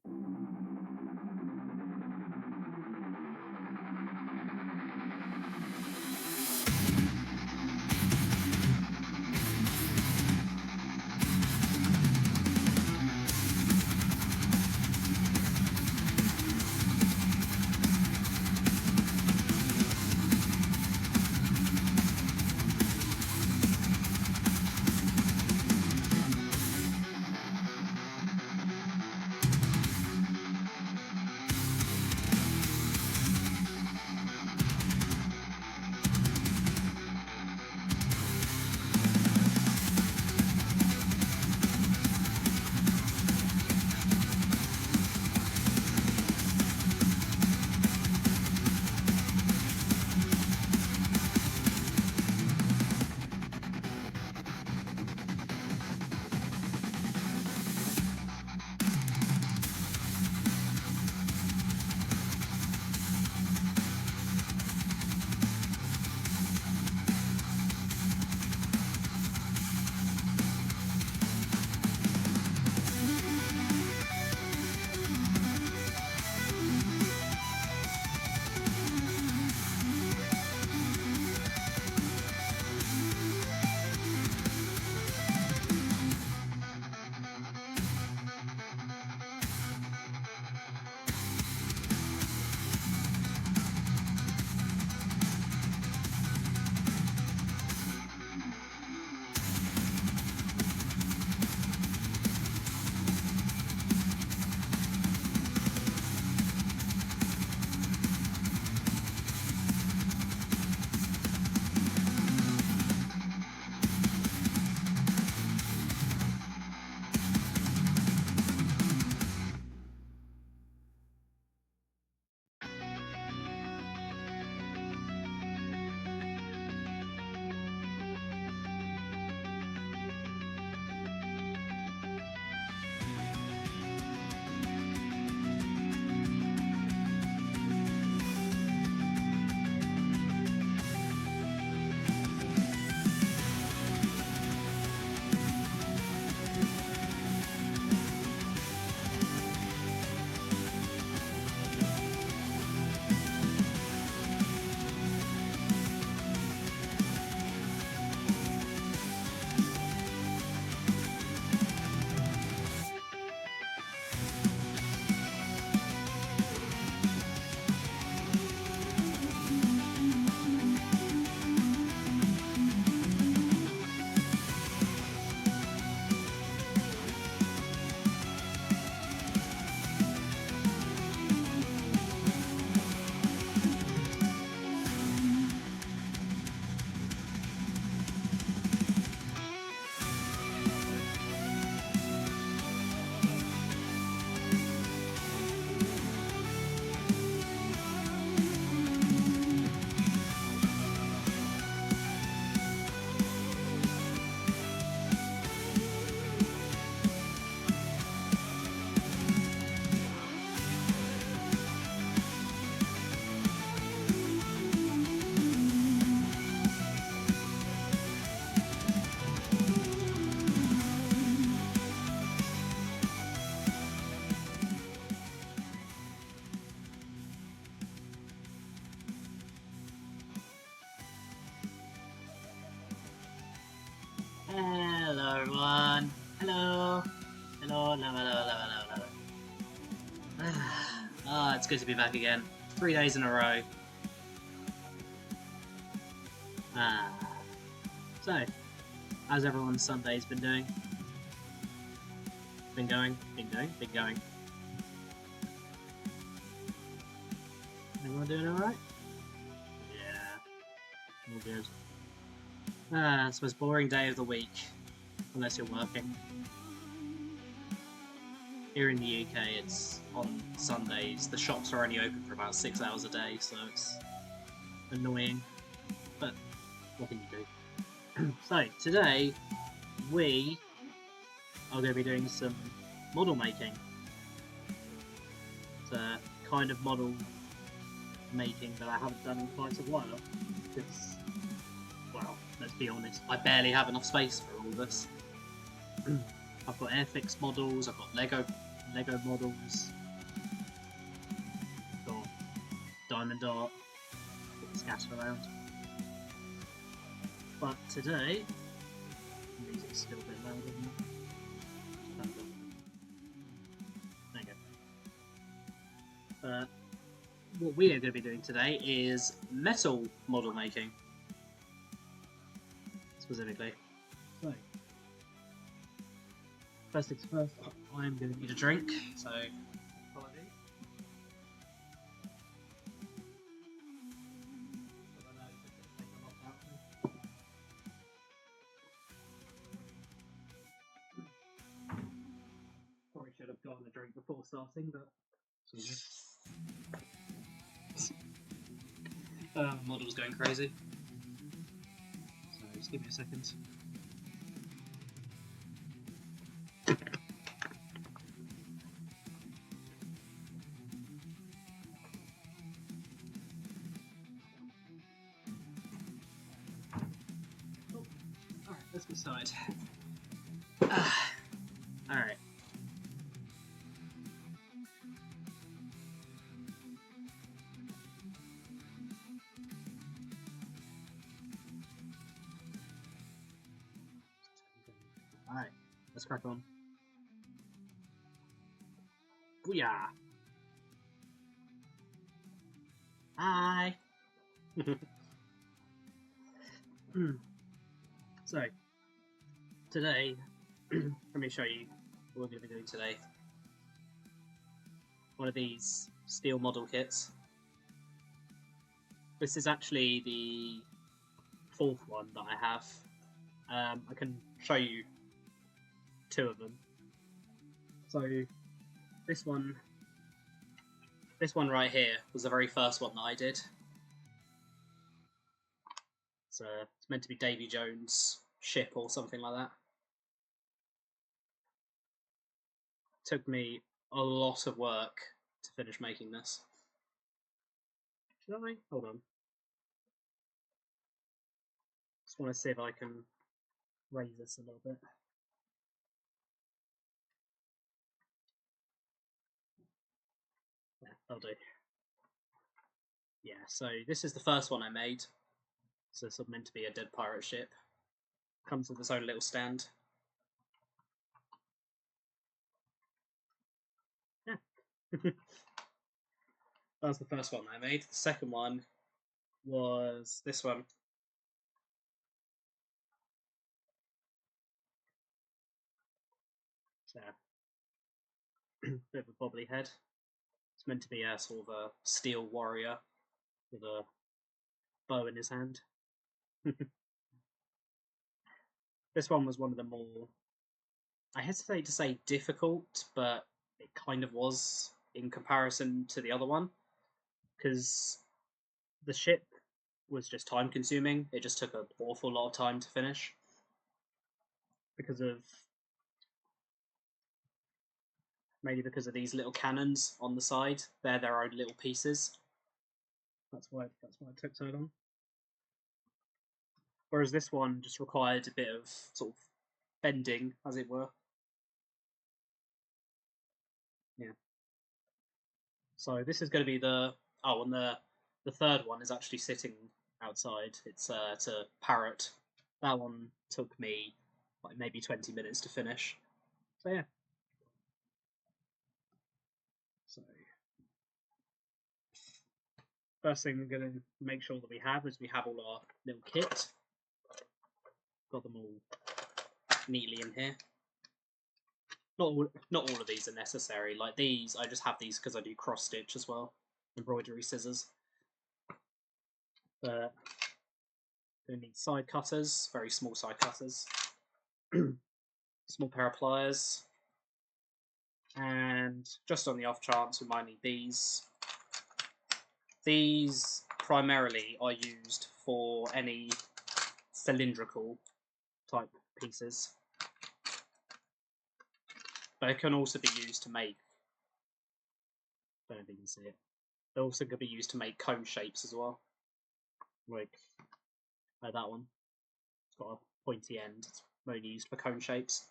Hello everyone. Hello. Hello, hello, hello, hello, hello. Ah, it's good to be back again. 3 days in a row. So, how's everyone's Sundays been doing? Been going? Everyone doing alright? Yeah. All good. It's the most boring day of the week. Unless you're working. Here in the UK, it's on Sundays. The shops are only open for about 6 hours a day, so it's annoying. But what can you do? So, today, we are going to be doing some model making. It's a kind of model making that I haven't done in quite a while. Because, well, let's be honest, I barely have enough space for all this. I've got Airfix models, I've got Lego Lego models, got diamond art, scattered around. But today, the music's still a bit louder than that. There you go. What we are going to be doing today is metal model making, specifically. So, first things first, I am going to need a drink, so follow me. Probably should have gotten a drink before starting, but model's going crazy. So just give me a second. Alright, let's get started. Alright. Alright, let's crack on. Booyah! Hi! So, today, let me show you what we're going to be doing today. One of these steel model kits. This is actually the fourth one that I have. I can show you two of them. So, this one right here was the very first one that I did. It's meant to be Davy Jones' ship or something like that. Took me a lot of work to finish making this. Should I? Hold on. Just want to see if I can raise this a little bit. Yeah, that'll do. Yeah, so this is the first one I made. So it's meant to be a dead pirate ship. Comes with its own little stand. Yeah. That was the first one I made. The second one was this one. So, bit of a bobbly head. It's meant to be a sort of a steel warrior with a bow in his hand. This one was one of the more, I hesitate to say difficult, but it kind of was in comparison to the other one, because the ship was just time consuming. It just took an awful lot of time to finish because of because of these little cannons on the side. They're their own little pieces. That's why it took so long. Whereas this one just required a bit of sort of bending, as it were. Yeah. So this is going to be the and the third one is actually sitting outside. It's a parrot. That one took me like maybe 20 minutes to finish. So yeah. So first thing we're going to make sure that we have is we have all our little kit. Got them all neatly in here. Not all of these are necessary. Like these, I just have these because I do cross stitch as well, embroidery scissors. But we need side cutters, very small side cutters, small pair of pliers, and just on the off chance we might need these. These primarily are used for any cylindrical type pieces, but it can also be used to make, I don't know if you can see it, they're also going to be used to make cone shapes as well, like that one. It's got a pointy end, it's only used for cone shapes,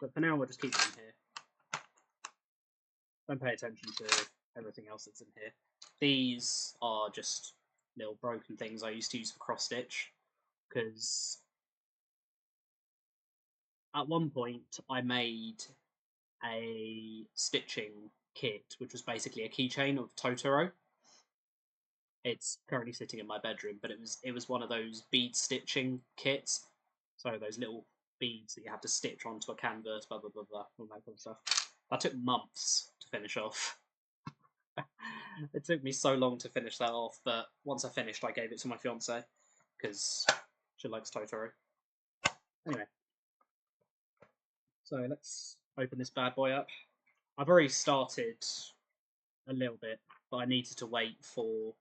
but for now we'll just keep them in here. don't pay attention to everything else that's in here. These are just little broken things I used to use for cross stitch, because at one point I made a stitching kit, which was basically a keychain of Totoro. It's currently sitting in my bedroom, but it was one of those bead stitching kits. So those little beads that you have to stitch onto a canvas, blah blah blah blah, all that kind of stuff. That took months to finish off. It took me so long to finish that off, but once I finished, I gave it to my fiance because she likes Totoro. Anyway, so let's open this bad boy up. I've already started a little bit, but I needed to wait for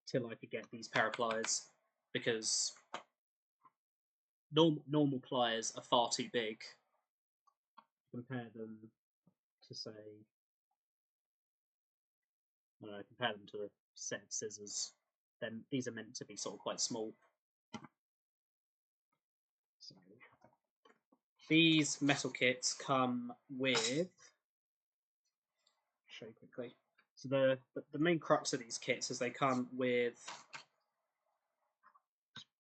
till I could get these pair of pliers, because normal pliers are far too big. Compare them to, say, I don't know, compare them to a set of scissors. Then these are meant to be sort of quite small. So these metal kits come with. Show you quickly. So the main crux of these kits is they come with.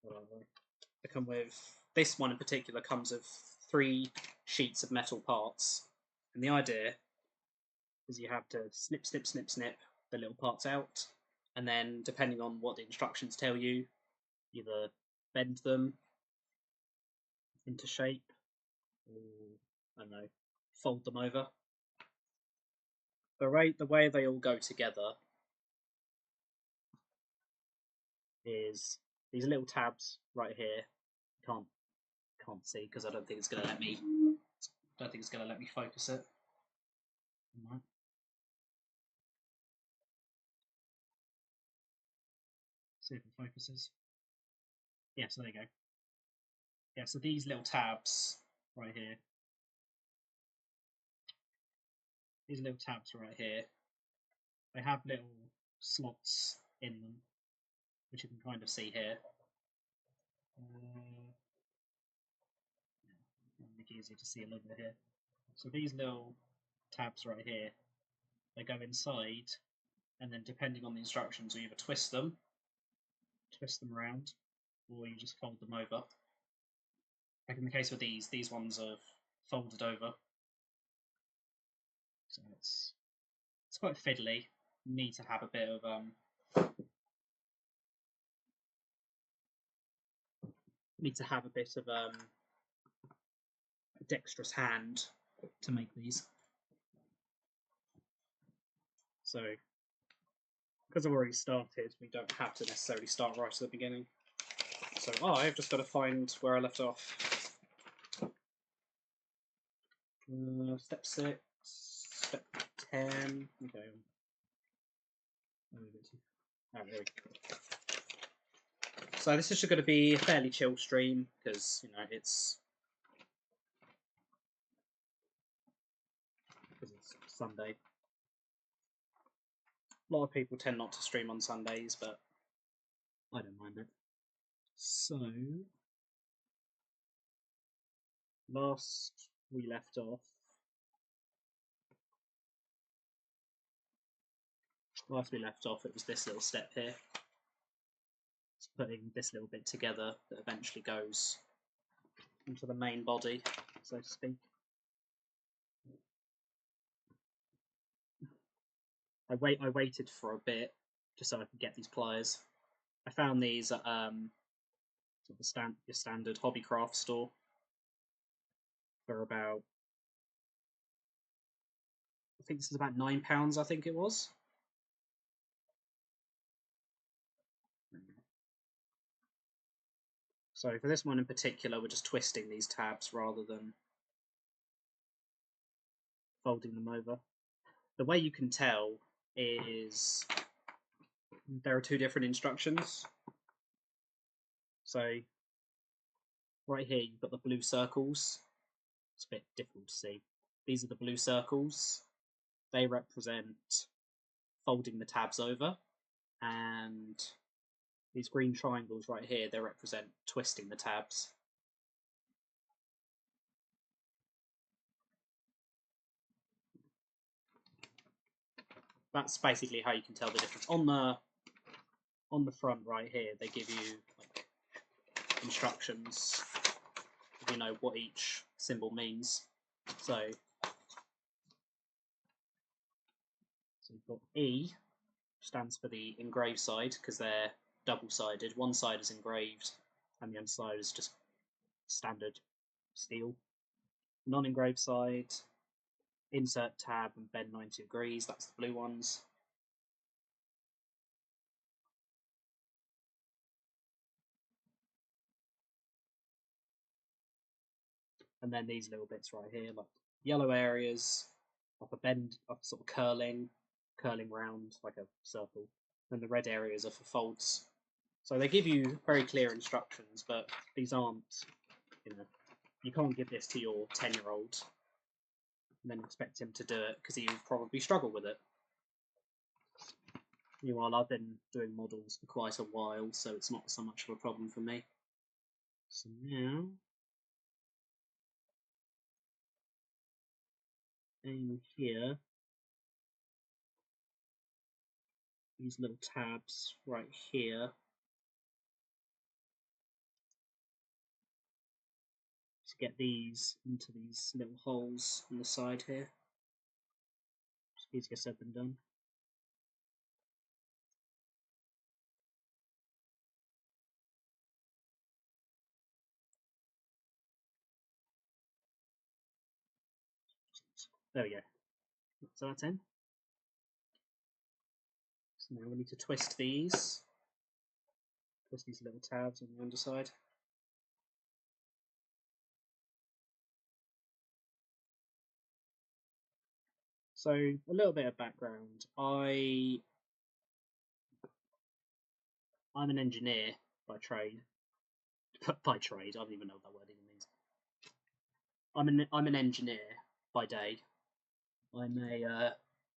They come with, this one in particular comes with 3 sheets of metal parts, and the idea is you have to snip, snip, snip, snip the little parts out, and then depending on what the instructions tell you, either bend them into shape, or I don't know, fold them over. The way they all go together is these little tabs right here. Can't see because I don't think it's going to let me. Don't think it's going to let me focus it. Right. See if it focuses. Yeah, so there you go. Yeah, so these little tabs right here. These little tabs right here. They have little slots in them, which you can kind of see here. Make it easier to see a little bit here. So these little tabs right here, they go inside, and then depending on the instructions, you either twist them around, or you just fold them over. Like in the case with these ones are folded over. So it's quite fiddly. You need to have a bit of a dexterous hand to make these. So because I've already started, we don't have to necessarily start right at the beginning. So I've just got to find where I left off. Step 6, step 10. Okay. There we go. So this is just going to be a fairly chill stream because it's Sunday. A lot of people tend not to stream on Sundays, but I don't mind it. So last we left off. It was this little step here. It's putting this little bit together that eventually goes into the main body, so to speak. I waited for a bit just so I could get these pliers. I found these at sort of your standard hobby craft store for about, I think this is about £9. I think it was. So for this one in particular, we're just twisting these tabs rather than folding them over. The way you can tell is there are 2 different instructions. So right here you've got the blue circles. It's a bit difficult to see. These are the blue circles. They represent folding the tabs over, and these green triangles right here, they represent twisting the tabs. that's basically how you can tell the difference. On the front right here, they give you like instructions, if you know what each symbol means. So you've got E, stands for the engraved side, because they're double-sided. One side is engraved, and the other side is just standard steel. Non-engraved side, insert tab and bend 90 degrees, that's the blue ones. And then these little bits right here, like yellow areas, like a bend, like sort of curling round, like a circle. And the red areas are for folds. So they give you very clear instructions, but these aren't, you can't give this to your 10-year-old and then expect him to do it, because he will probably struggle with it. Meanwhile, I've been doing models for quite a while, so it's not so much of a problem for me. So now, aim here, these little tabs right here, to get these into these little holes on the side here. It's easier said than done. There we go. So that's in. So now we need to twist these little tabs on the underside. So a little bit of background. I'm an engineer by trade. By trade, I don't even know what that word even means. I'm an engineer by day. I'm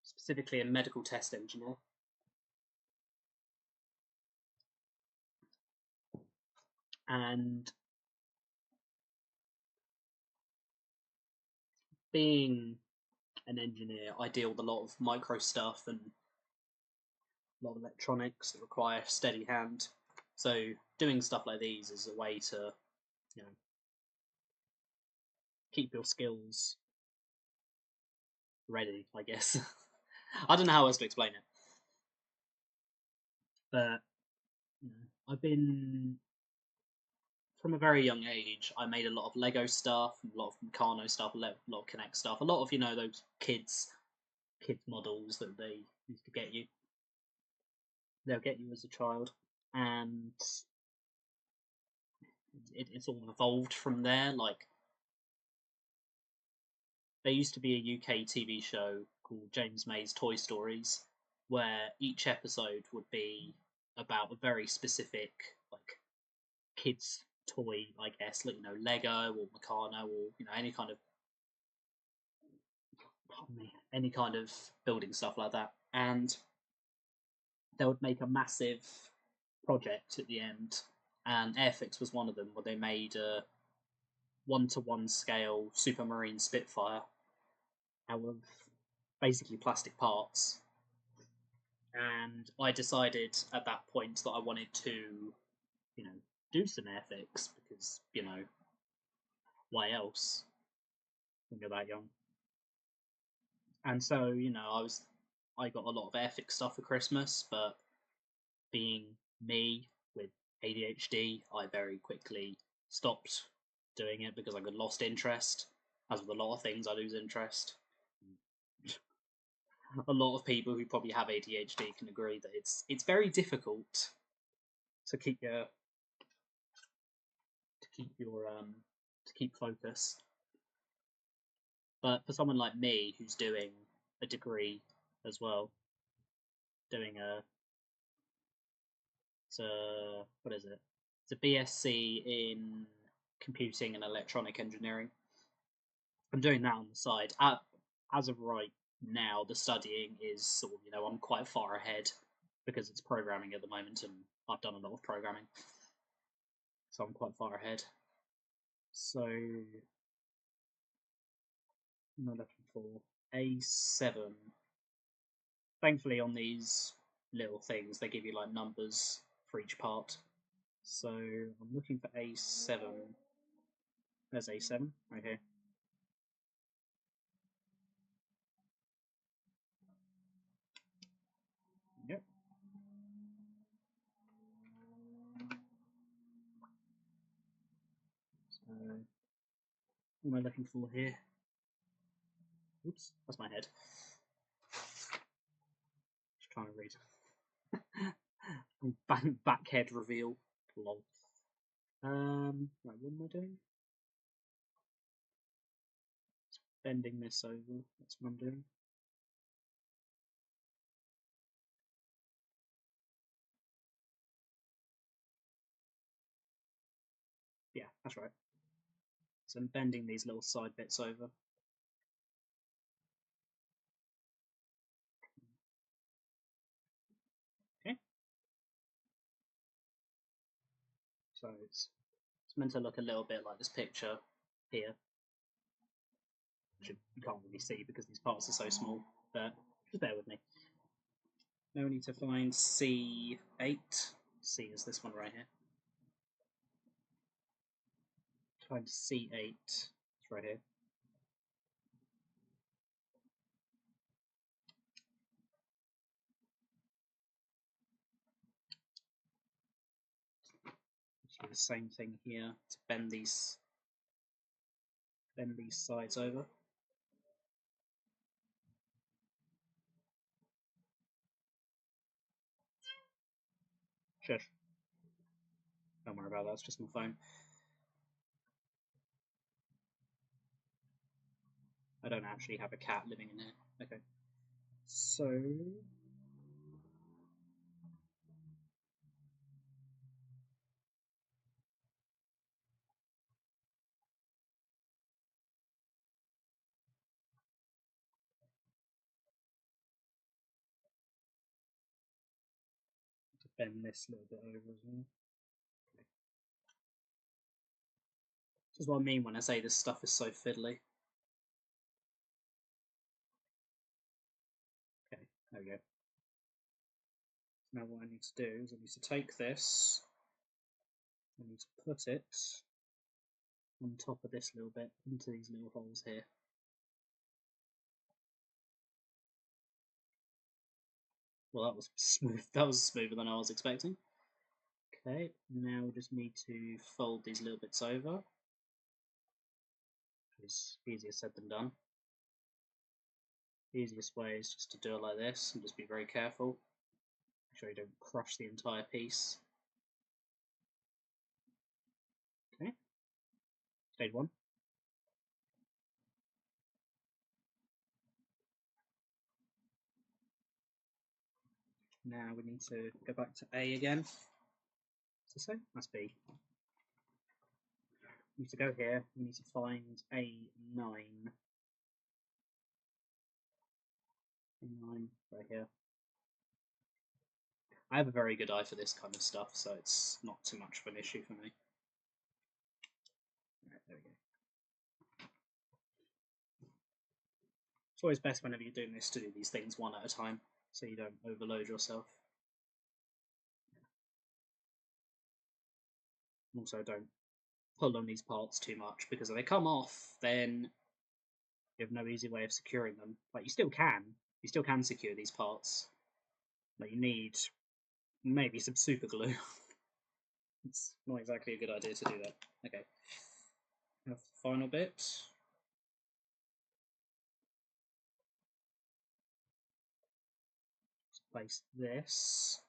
specifically a medical test engineer. And being an engineer, I deal with a lot of micro stuff and a lot of electronics that require a steady hand. So doing stuff like these is a way to, keep your skills ready, I guess. I don't know how else to explain it. But I've been, from a very young age, I made a lot of Lego stuff, a lot of Meccano stuff, a lot of Connect stuff, a lot of those kids models that they used to get you. They'll get you as a child, and it's all evolved from there. Like, there used to be a UK TV show called James May's Toy Stories, where each episode would be about a very specific, like, kids toy, I guess, like, Lego or Meccano or any kind of building stuff like that. And they would make a massive project at the end, and Airfix was one of them, where they made a 1-to-1 scale Supermarine Spitfire out of basically plastic parts. And I decided at that point that I wanted to, do some Airfix, because, why else when you're that young? And so, I got a lot of Airfix stuff for Christmas, but being me with ADHD, I very quickly stopped doing it because I got lost interest. As with a lot of things, I lose interest. A lot of people who probably have ADHD can agree that it's very difficult to keep focus. But for someone like me who's doing a degree as well, doing what is it? It's a BSc in computing and electronic engineering. I'm doing that on the side. As of right now, the studying is sort of, I'm quite far ahead because it's programming at the moment, and I've done a lot of programming, so I'm quite far ahead. So, I'm looking for A7. thankfully on these little things they give you like numbers for each part. So I'm looking for A7. There's A7 right here. Yep. So what am I looking for here? Oops, that's my head. Just trying to read. Back head reveal. Lol. Right, what am I doing? Bending this over. That's what I'm doing. Yeah, that's right. So I'm bending these little side bits over. Okay. So it's meant to look a little bit like this picture here. Which you can't really see because these parts are so small, but just bear with me. Now we need to find C8. C is this one right here. Find C8. It's right here. Let's do the same thing here to bend these sides over. Shush. Don't worry about that, it's just my phone. I don't actually have a cat living in here. Okay. So to bend this a little bit over as well. Okay. This is what I mean when I say this stuff is so fiddly. Okay, there we go. Now what I need to do is I need to take this, I need to put it on top of this little bit into these little holes here. Well, that was smooth. That was smoother than I was expecting. Okay, now we just need to fold these little bits over. It's easier said than done. The easiest way is just to do it like this and just be very careful. Make sure you don't crush the entire piece. Okay, stage one. Now we need to go back to A again. What's this say? That's B. We need to go here. We need to find A9. A9 right here. I have a very good eye for this kind of stuff, so it's not too much of an issue for me. Right, there we go. It's always best whenever you're doing this to do these things one at a time, so you don't overload yourself. Also, don't pull on these parts too much, because if they come off, then you have no easy way of securing them. Like, you still can secure these parts, but you need maybe some super glue. It's not exactly a good idea to do that. Okay, now the final bit. Just place this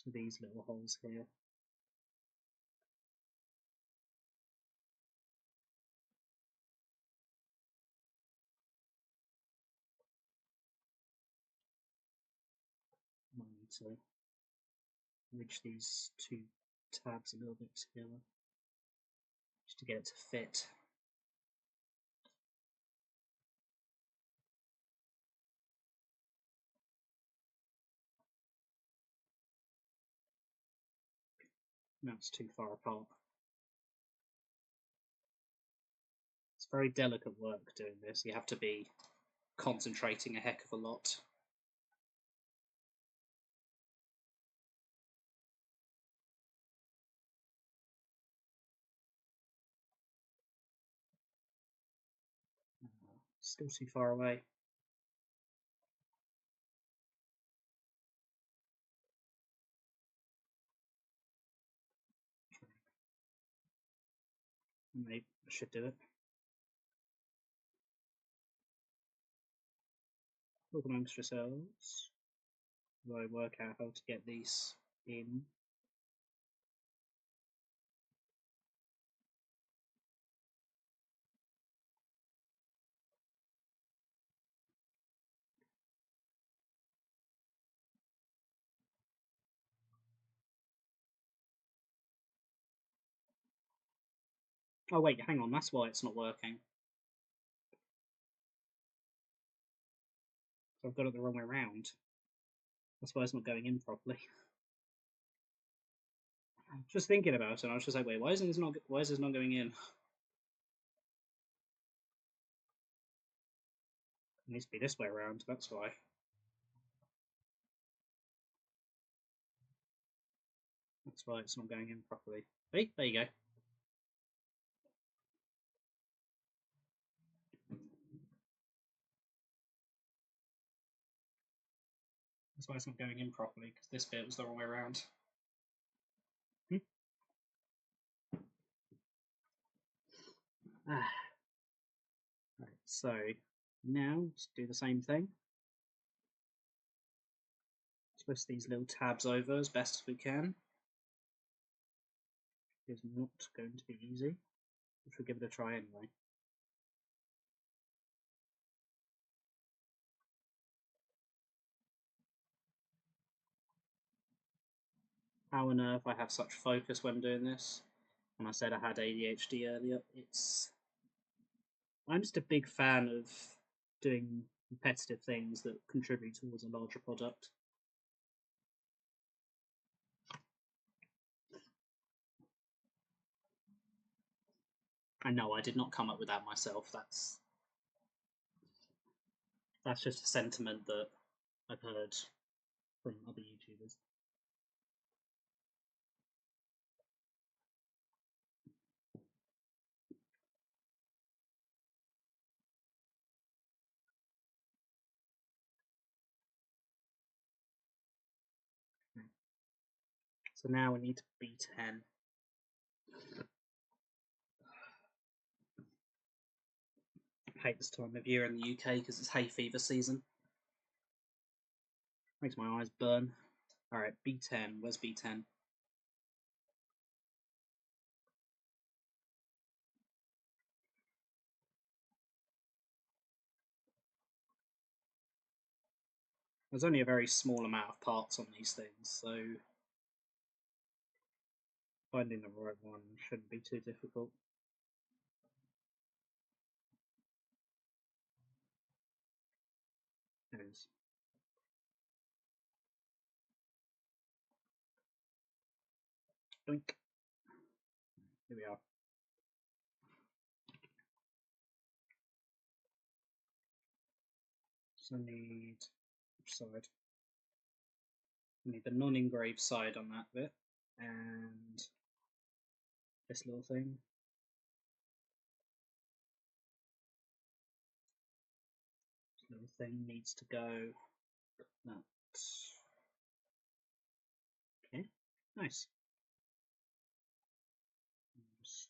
to these little holes here. I need to ridge these two tabs a little bit together just to get it to fit. Now it's too far apart. It's very delicate work doing this. You have to be concentrating a heck of a lot. Still too far away. Maybe I should do it. Talk amongst yourselves. While I work out how to get these in. Oh wait, hang on, that's why it's not working. So I've got it the wrong way around. That's why it's not going in properly. Just thinking about it, and I was just like, wait, why is this not going in? It needs to be this way around, that's why. That's why it's not going in properly. Hey, there you go. That's why it's not going in properly, because this bit was the wrong way around. Right, so now let's do the same thing. Twist these little tabs over as best as we can. It's not going to be easy, but we'll give it a try anyway. How on earth I have such focus when doing this? When I said I had ADHD earlier, I'm just a big fan of doing repetitive things that contribute towards a larger product. And no, I did not come up with that myself. That's just a sentiment that I've heard from other YouTubers. So now we need to B10. I hate this time of year in the UK because it's hay fever season. Makes my eyes burn. Alright, B10. Where's B10? There's only a very small amount of parts on these things, so finding the right one shouldn't be too difficult. There it is. Doink. Here we are. So I need which side? I need the non-engraved side on that bit, and this little thing. This little thing needs to go. That. Okay, nice. Just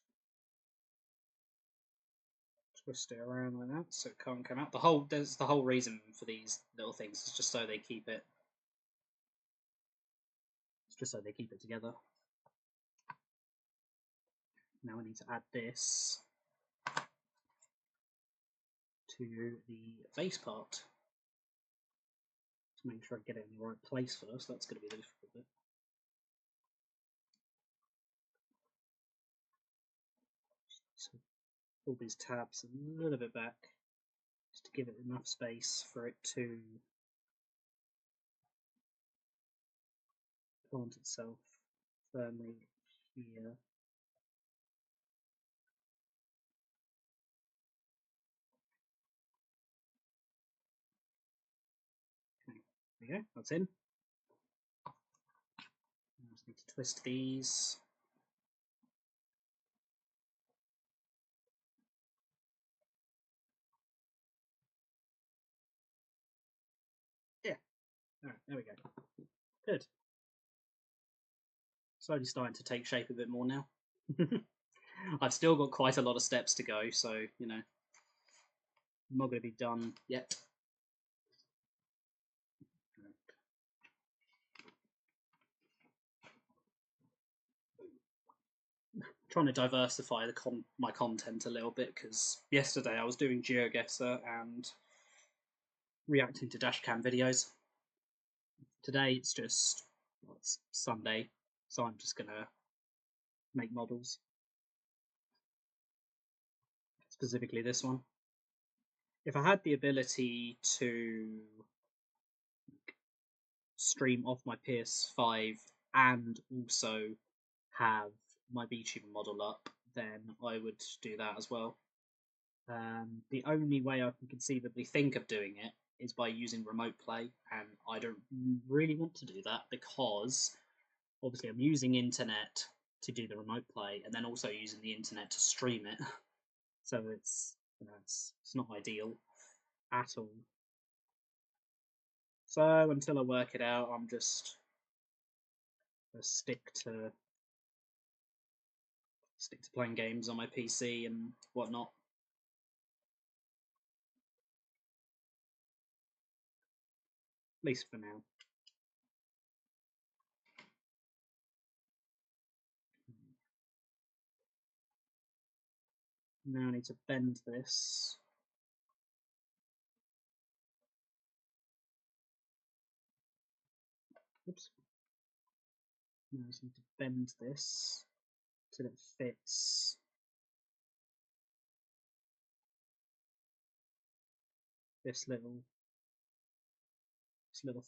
twist it around like that so it can't come out. There's the whole reason for these little things is just so they keep it. It's just so they keep it together. Now I need to add this to the face part. To make sure I get it in the right place first. That's going to be the difficult bit. So pull these tabs a little bit back just to give it enough space for it to plant itself firmly here. Okay, there we go, that's in. I just need to twist these. Alright, there we go. Good. Slowly starting to take shape a bit more now. I've still got quite a lot of steps to go, so, you know, I'm not going to be done yet. Trying to diversify my content a little bit, because yesterday I was doing GeoGuessr and reacting to dashcam videos. Today it's just, well, it's Sunday, so I'm just going to make models. Specifically this one. If I had the ability to stream off my PS5 and also have my VTuber model up, then I would do that as well. The only way I can conceivably think of doing it is by using remote play, and I don't really want to do that because obviously I'm using internet to do the remote play and then also using the internet to stream it. So it's, you know, it's not ideal at all. So until I work it out, I'm just gonna stick to playing games on my PC and whatnot. At least for now. Now I need to bend this. Oops. Now I just need to bend this till it fits this little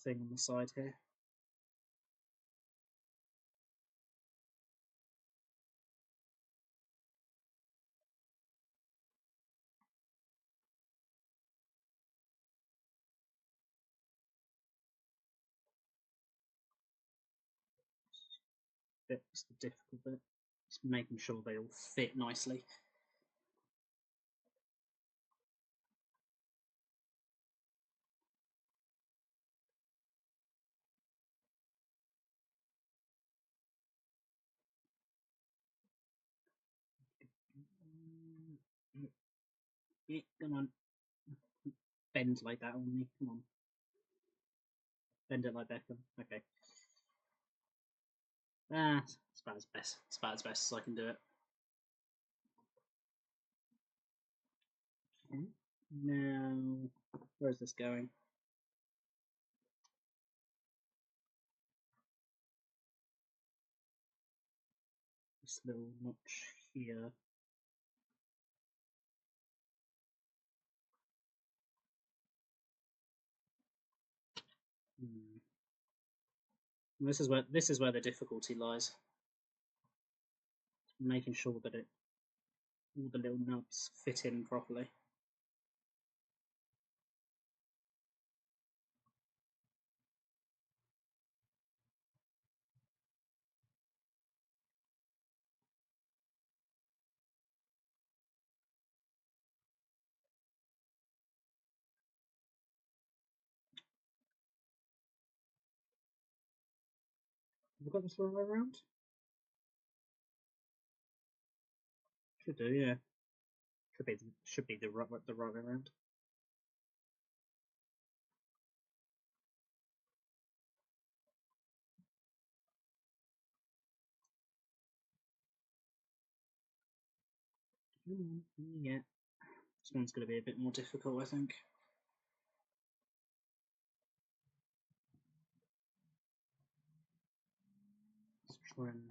thing on the side here. It's the difficult bit. Just making sure they all fit nicely. Come on. Bend like that on me. Come on. Bend it like Beckham. Okay. It's about as best. It's about as best as I can do it. Okay. Now, where's this going? This little notch here. This is where the difficulty lies. Making sure that all the little nubs fit in properly. Have I got this the right way around? Should do, yeah. Should be the right way around. Yeah. This one's going to be a bit more difficult, I think. Let's try and...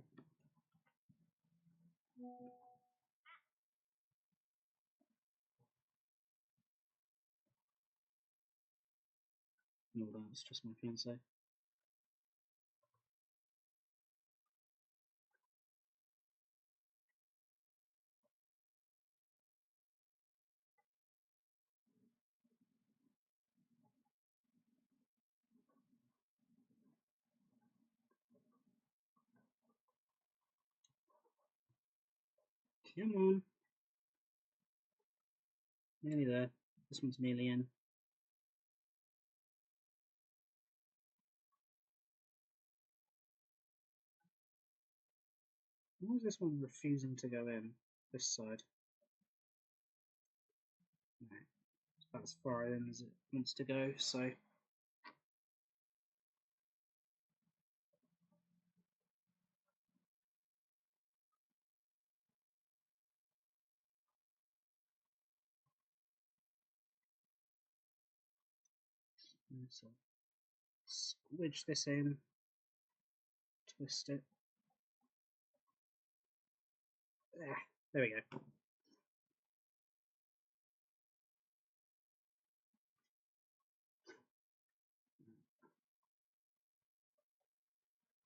No, that's just my fiance. Come on. Nearly there. This one's nearly in. Why is this one refusing to go in? This side. No, it's about as far in as it wants to go, so. So squidge this in, twist it. There we go.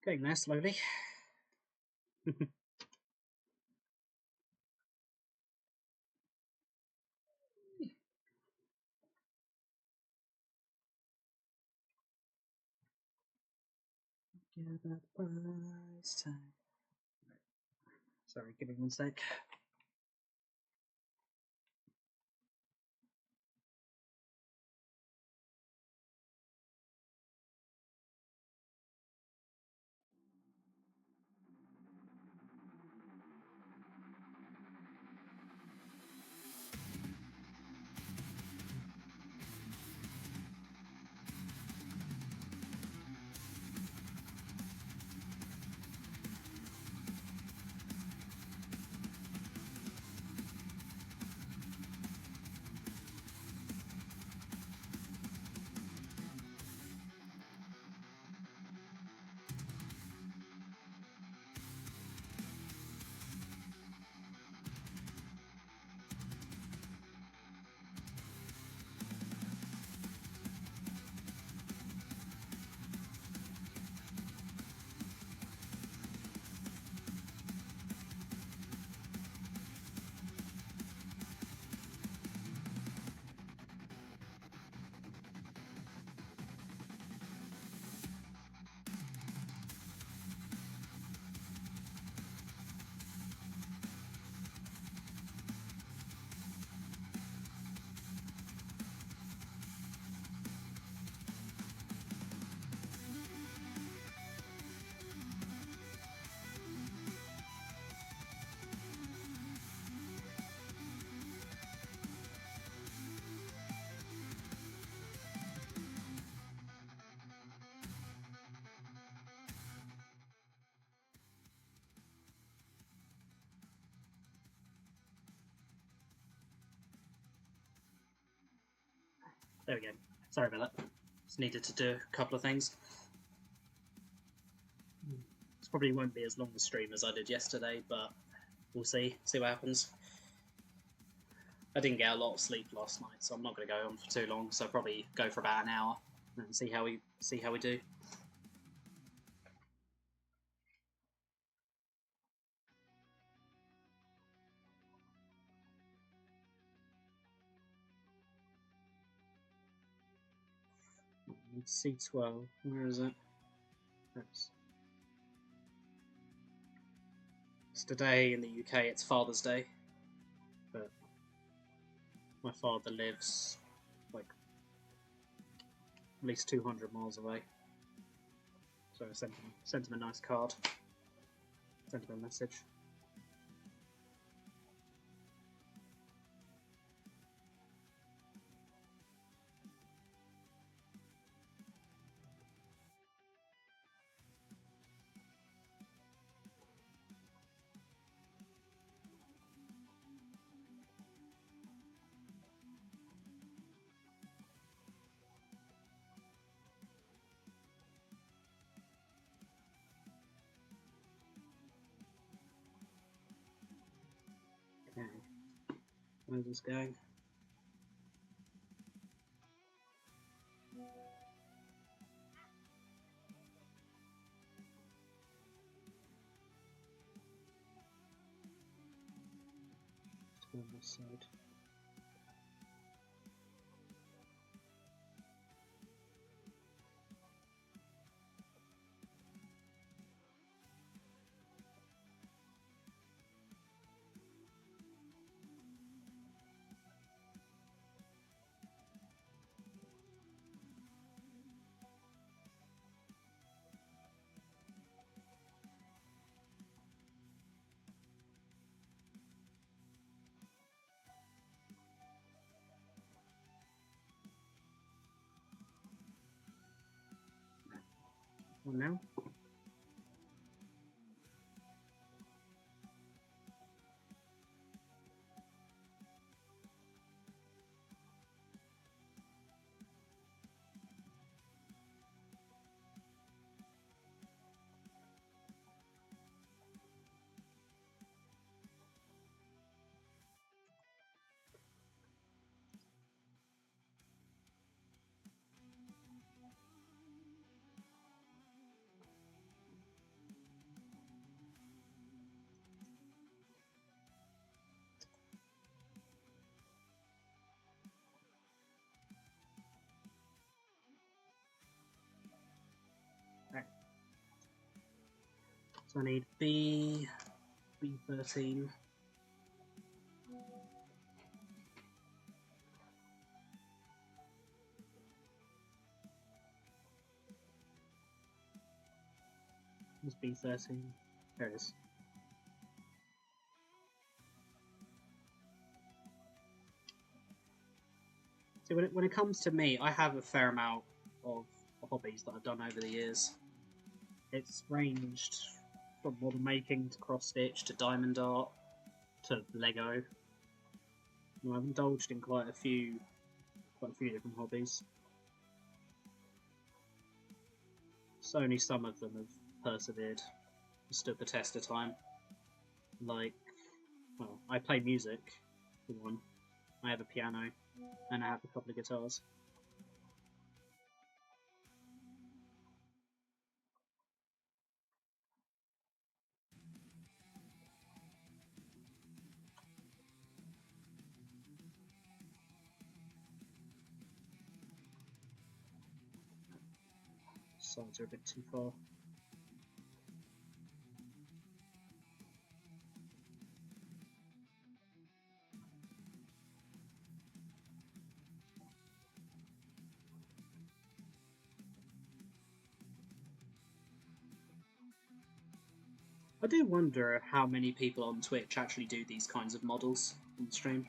Getting there slowly. Give that prize tag. Sorry, give me one sec. There we go. Sorry about that. Just needed to do a couple of things. This probably won't be as long a stream as I did yesterday, but we'll see. See what happens. I didn't get a lot of sleep last night, so I'm not going to go on for too long. So I'll probably go for about an hour and see how we do. C12. Where is it? It's today in the UK. It's Father's Day, but my father lives like at least 200 miles away. So I sent him a nice card. Sent him a message. Okay. Where's this going? To this side. One now. Right. So I need B13. It's B13. There it is. So when it comes to me, I have a fair amount of hobbies that I've done over the years. It's ranged from model making to cross stitch to diamond art to Lego. I've indulged in quite a few different hobbies. So only some of them have persevered, stood the test of time. Like, well, I play music, for one. I have a piano, and I have a couple of guitars. Sides are a bit too far. I do wonder how many people on Twitch actually do these kinds of models on stream.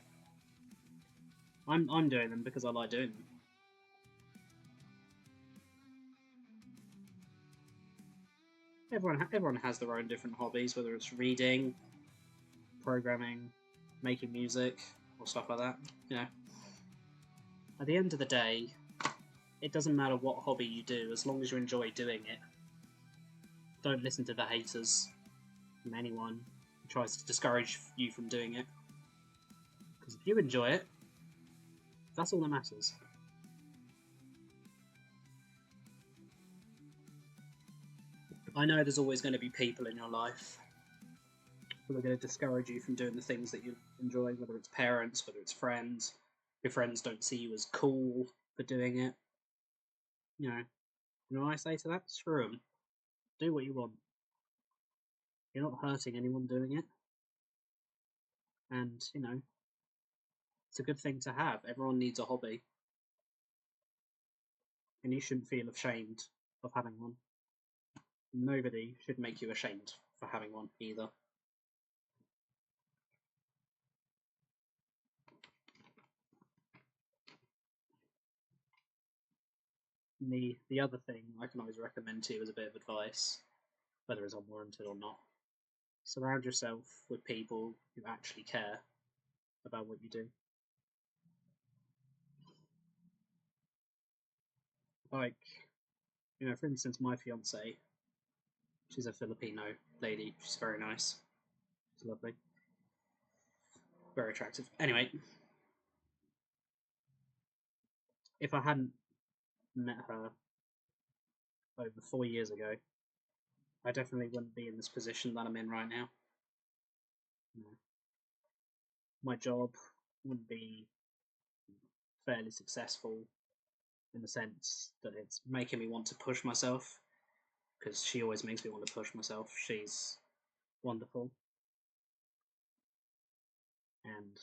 I'm doing them because I like doing them. Everyone has their own different hobbies, whether it's reading, programming, making music, or stuff like that. You know, at the end of the day, it doesn't matter what hobby you do as long as you enjoy doing it. Don't listen to the haters from anyone who tries to discourage you from doing it. Because if you enjoy it, that's all that matters. I know there's always going to be people in your life who are going to discourage you from doing the things that you enjoy, whether it's parents, whether it's friends. Your friends don't see you as cool for doing it. You know what I say to that? Screw them. Do what you want. You're not hurting anyone doing it. And, it's a good thing to have. Everyone needs a hobby. And you shouldn't feel ashamed of having one. Nobody should make you ashamed for having one either. And the other thing I can always recommend to you as a bit of advice, whether it's unwarranted or not, surround yourself with people who actually care about what you do. Like, for instance, my fiance, she's a Filipino lady. She's very nice. She's lovely. Very attractive. Anyway, if I hadn't met her over 4 years ago, I definitely wouldn't be in this position that I'm in right now. My job wouldn't be fairly successful in the sense that it's making me want to push myself, because she always makes me want to push myself. She's wonderful. And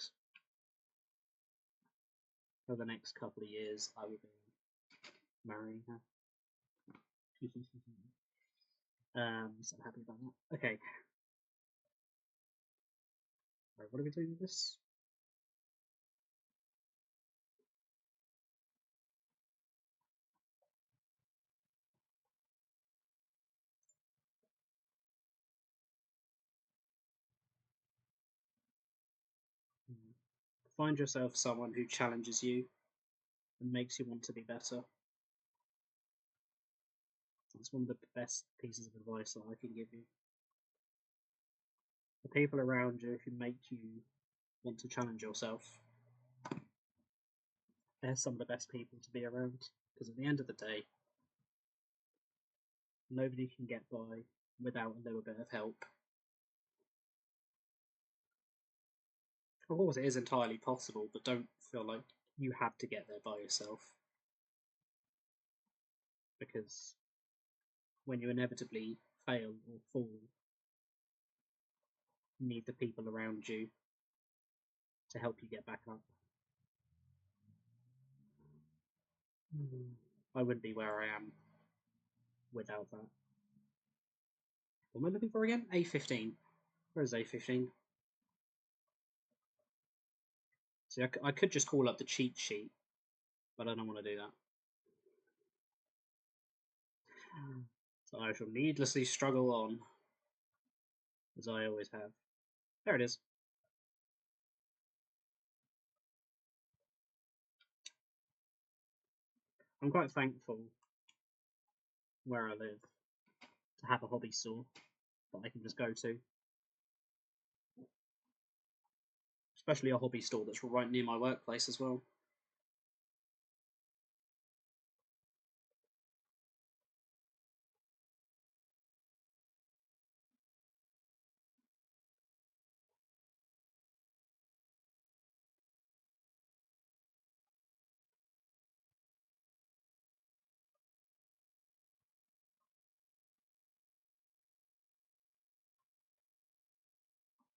for the next couple of years, I will be marrying her. So I'm happy about that. Okay. Right, what are we doing with this? Find yourself someone who challenges you and makes you want to be better. That's one of the best pieces of advice that I can give you. The people around you who make you want to challenge yourself, they're some of the best people to be around. Because at the end of the day, nobody can get by without a little bit of help. Of course, it is entirely possible, but don't feel like you have to get there by yourself. Because when you inevitably fail or fall, you need the people around you to help you get back up. I wouldn't be where I am without that. What am I looking for again? A15. Where is A15? See, I could just call up the cheat sheet, but I don't want to do that. So I shall needlessly struggle on, as I always have. There it is. I'm quite thankful where I live to have a hobby store that I can just go to. Especially a hobby store that's right near my workplace as well.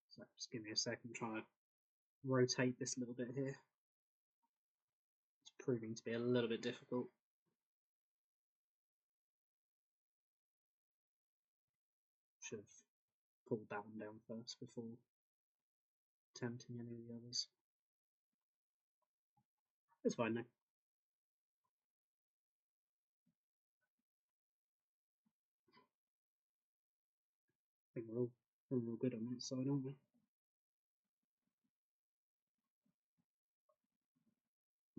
So just give me a second, trying to rotate this a little bit here. It's proving to be a little bit difficult. Should have pulled that one down first before attempting any of the others. It's fine though. I think we're all good on that side, aren't we?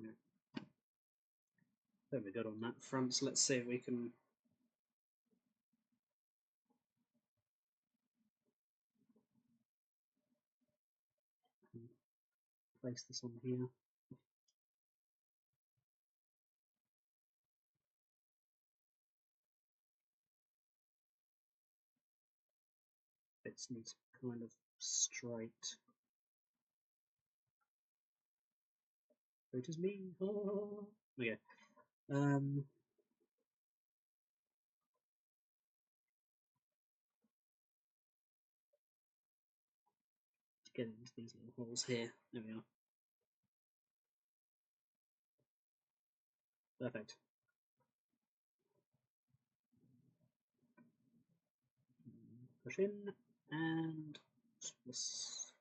Yeah. I think we're good on that front, so let's see if we can place this on here. Bits need to be kind of straight. It is me. Oh. Okay. Get into these little holes here. There we are. Perfect. Push in and twist.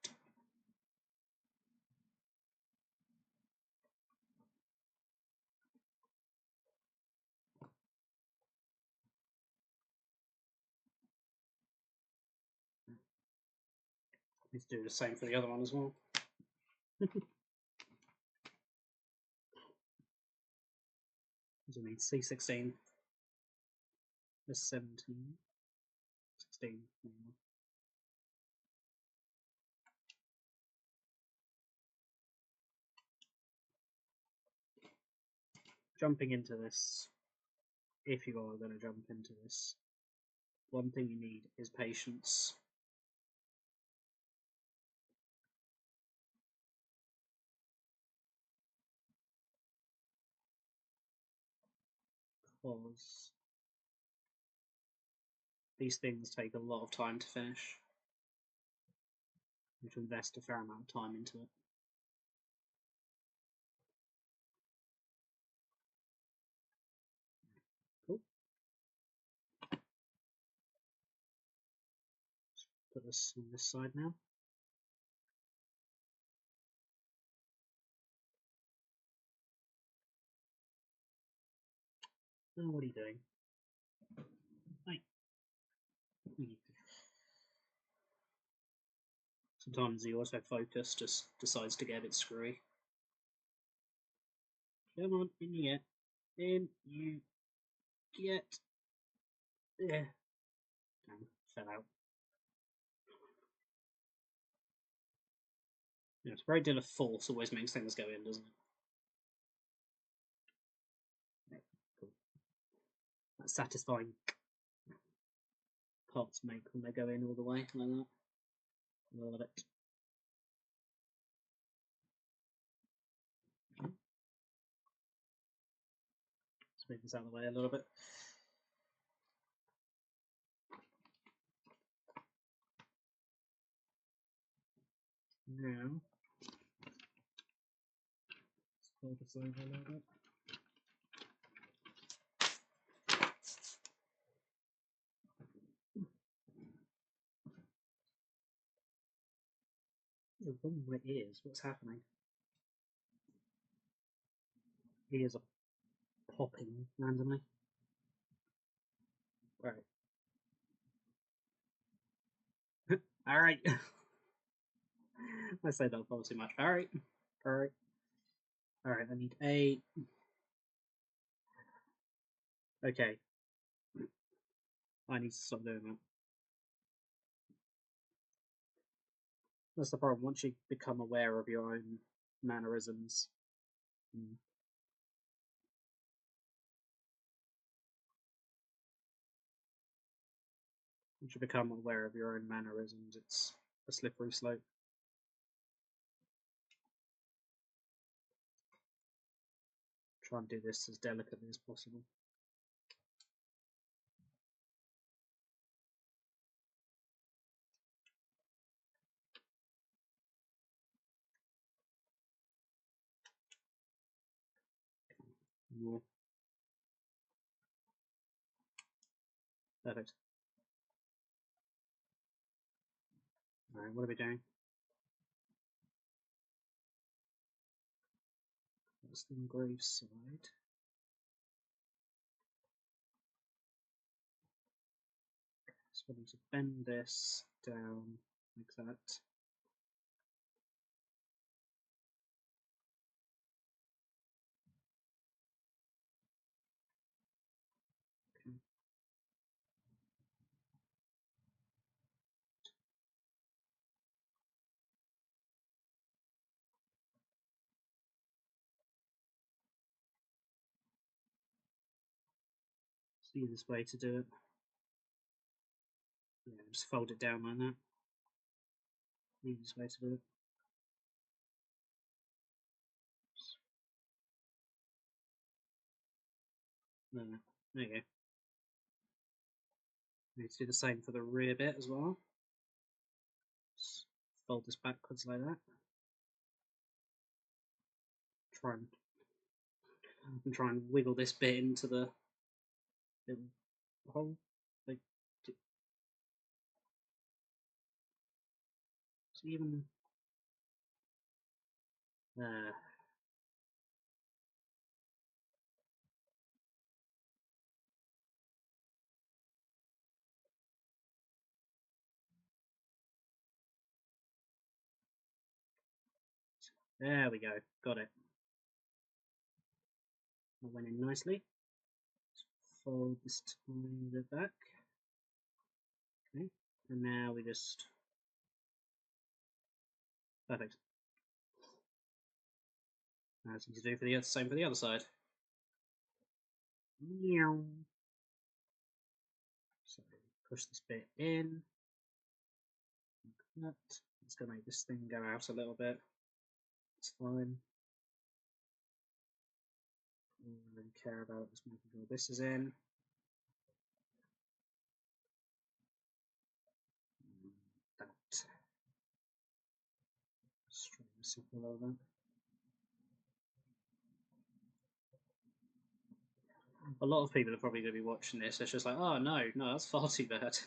Need to do the same for the other one as well. So we need C16, this 17, 16. Jumping into this, if you are going to jump into this, one thing you need is patience. Because these things take a lot of time to finish. You have to invest a fair amount of time into it. Cool. Put this on this side now. Oh, what are you doing? Right. Sometimes the autofocus just decides to get a bit screwy. Come on, in you get. In you get. Yeah. Damn, fell out. Yeah, it's a great deal of force always makes things go in, doesn't it? Yeah, cool. That satisfying parts make when they go in all the way like that. I love it. Okay. Let's move this out of the way a little bit. Now, let's fold this over a little bit. You're wrong with my ears. What's happening? Ears are popping randomly. Right. Alright. I say that far too much. Alright. Alright. Alright, I need a. Okay. I need to stop doing that. That's the problem. Once you become aware of your own mannerisms. Once you become aware of your own mannerisms, it's a slippery slope. Try and do this as delicately as possible. More. Perfect. Alright, what are we doing? That's the engraved side. So we need to bend this down like that. Okay. It's the easiest way to do it. Yeah, just fold it down like that. Easiest way to do it. There you go. Need to do the same for the rear bit as well. Just fold this backwards like that. Try and wiggle this bit into the little hole. Like, it's even. There we go. Got it. That went in nicely. Let's fold this tiny bit back. Okay. And now we just. Perfect. As easy to do for the same for the other side. Meow. So push this bit in. Like that. It's going to make this thing go out a little bit. It's fine. All I really care about is making sure this is in. That. Straighten this up a little bit. A lot of people are probably going to be watching this. It's just like, oh no, that's far too bad.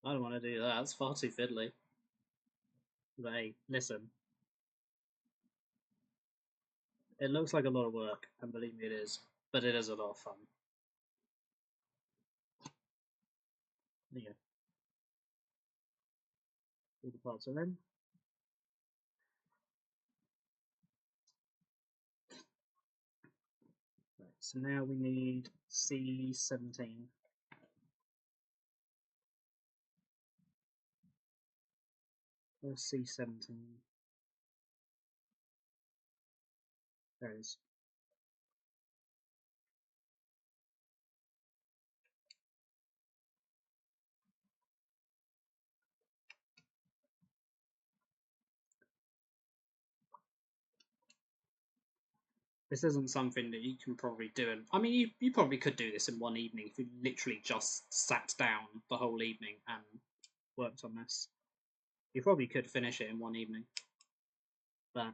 I don't want to do that. That's far too fiddly. But hey, listen. It looks like a lot of work, and believe me, it is. But it is a lot of fun. There you go. All the parts are in. So now we need C17. Where's C17? There it is. This isn't something that you can probably do. I mean, you probably could do this in one evening if you literally just sat down the whole evening and worked on this. You probably could finish it in one evening. But,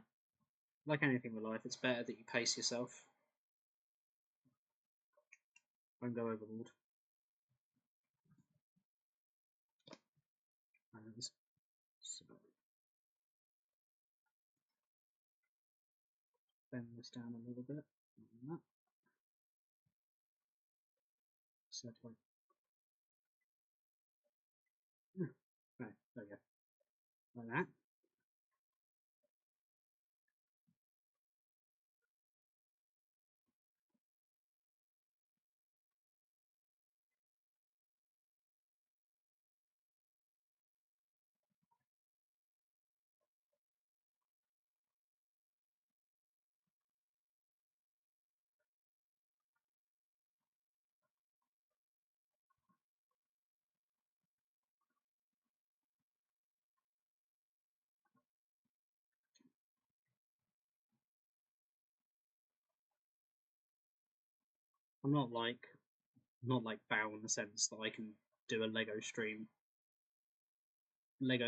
like anything with life, it's better that you pace yourself. Don't go overboard. So, bend this down a little bit. Like that. So, like, right, there we go. Like that. I'm not like Bao in the sense that I can do a Lego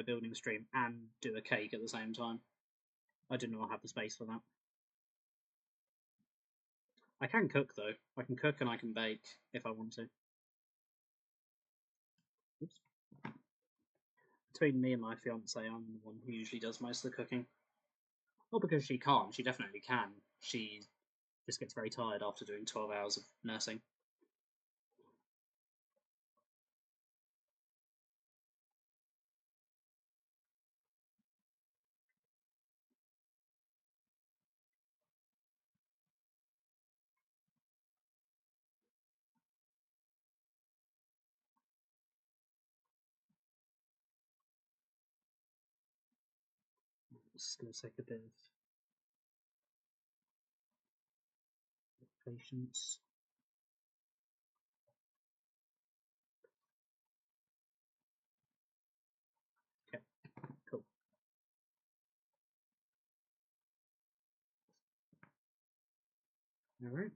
building stream, and do a cake at the same time. I do not have the space for that. I can cook though. I can cook and I can bake if I want to. Oops. Between me and my fiance, I'm the one who usually does most of the cooking. Not because she can't, she definitely can. She just gets very tired after doing 12 hours of nursing. It's going to take a bit of patience. Okay, cool. Alright.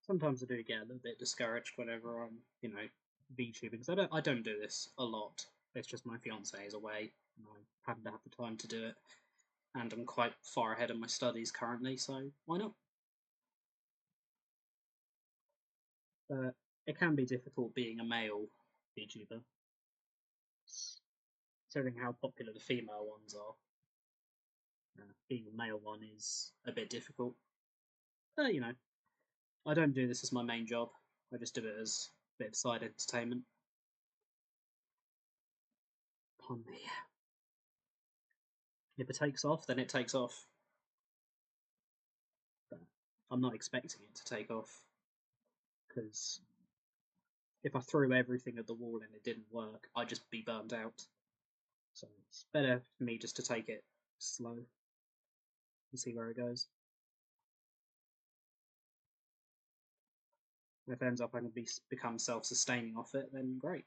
Sometimes I do get a little bit discouraged whenever I'm, VTubing, because I don't do this a lot. It's just my fiance is away, and I happen to have the time to do it, and I'm quite far ahead of my studies currently, so why not? But it can be difficult being a male VTuber, considering how popular the female ones are. Being a male one is a bit difficult. But, I don't do this as my main job. I just do it as a bit of side entertainment. Pardon me. If it takes off, then it takes off. But I'm not expecting it to take off, because if I threw everything at the wall and it didn't work, I'd just be burnt out. So it's better for me just to take it slow and see where it goes. And if it ends up I can become self-sustaining off it, then great.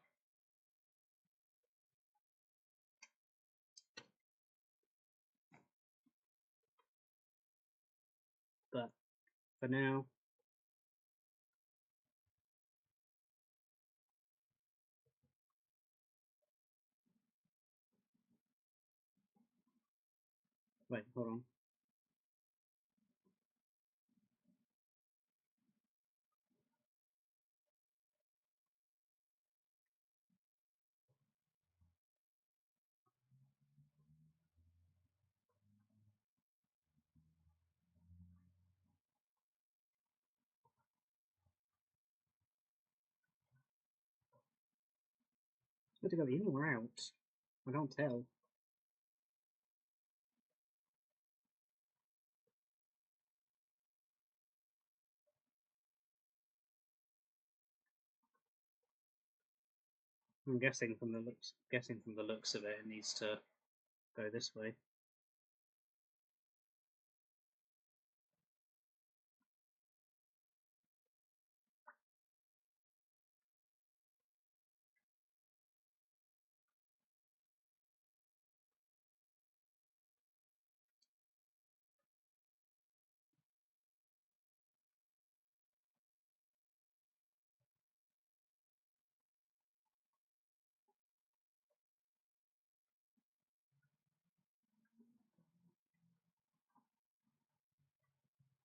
But for now, wait, hold on. Where to go, in or out? I can't tell. I'm guessing from the looks of it, it needs to go this way.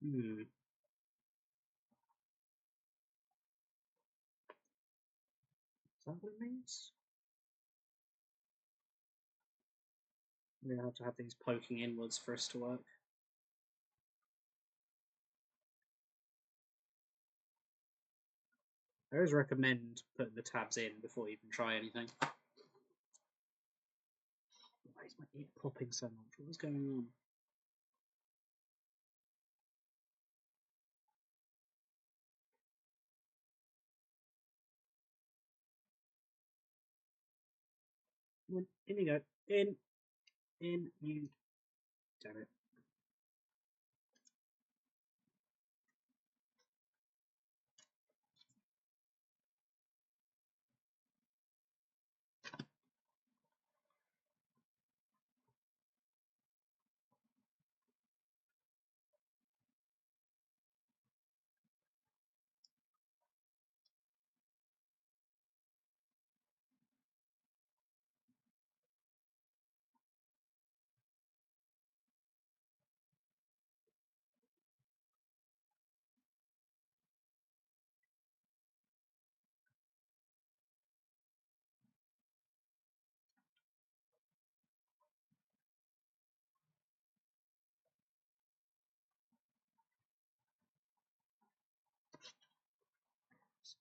Hmm. Is that what it means? We have to have these poking inwards for us to work. I always recommend putting the tabs in before you even try anything. Why is my ear popping so much? What is going on? In you go. In, you. Damn it.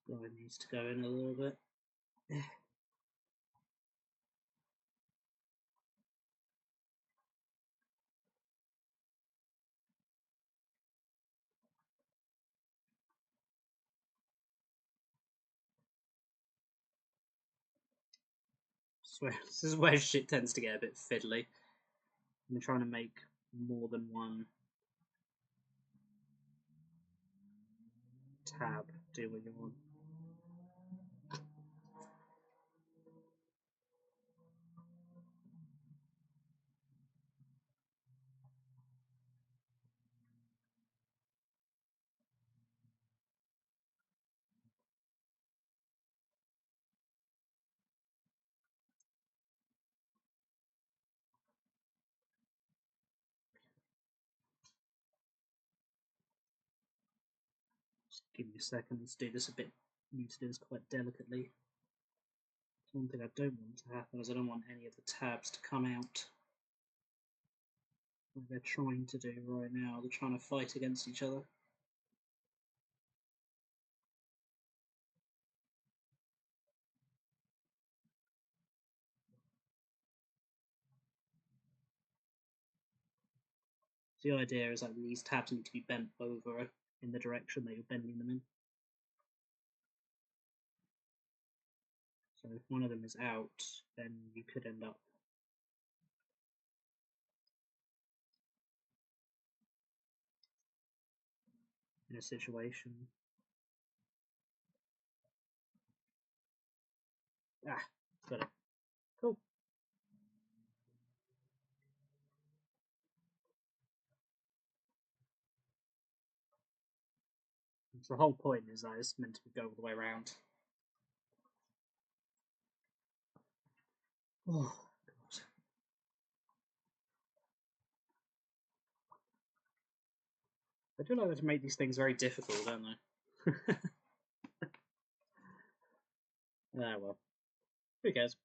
Spline needs to go in a little bit. This is where shit tends to get a bit fiddly. I'm trying to make more than one tab do what you want. Just give me a second. Let's do this a bit. Need to do this quite delicately. One thing I don't want to happen is I don't want any of the tabs to come out. Like they're trying to do right now. They're trying to fight against each other. So the idea is that these tabs need to be bent over in the direction that you're bending them in. So if one of them is out, then you could end up in a situation. Ah, got it. Cool. So the whole point is that it's meant to go all the way around. Oh, God. They do like to make these things very difficult, don't they? Ah, well. Who cares?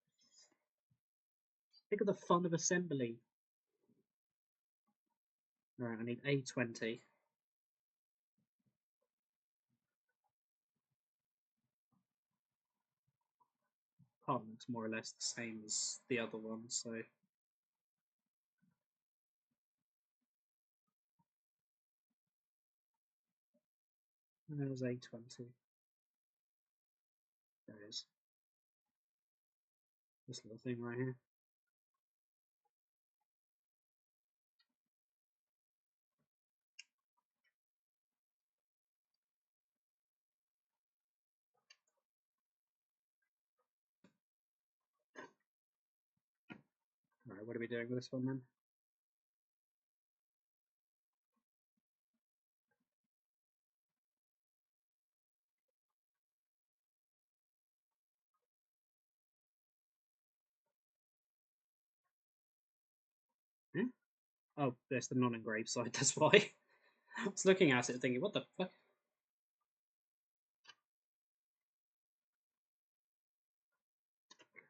Think of the fun of assembly. Alright, I need A20. part looks more or less the same as the other one, so there's A20. There it is. This little thing right here. Alright, what are we doing with this one then? Hmm? Oh, there's the non-engraved side, that's why. I was looking at it thinking, what the fuck?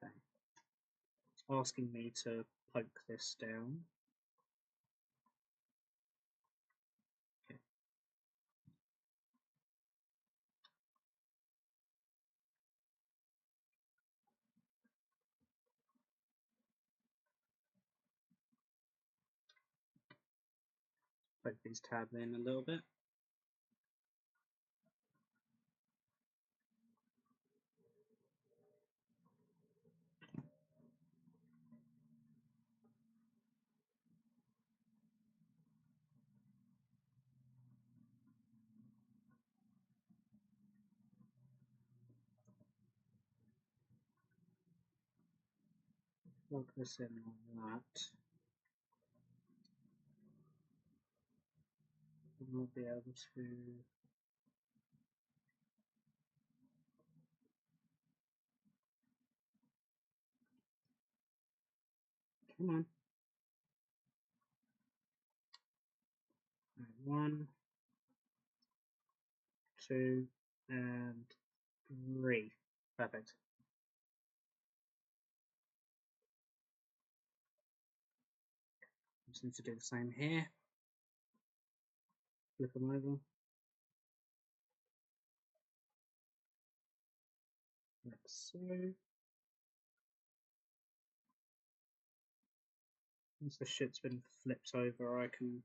Okay. It's asking me to poke this down. Okay. Poke these tabs in a little bit. Plug this in on that. And we'll be able to come on. Right, 1, 2, and 3. Perfect. Just need to do the same here. Flip them over. Like so. Once the shit's been flipped over, I can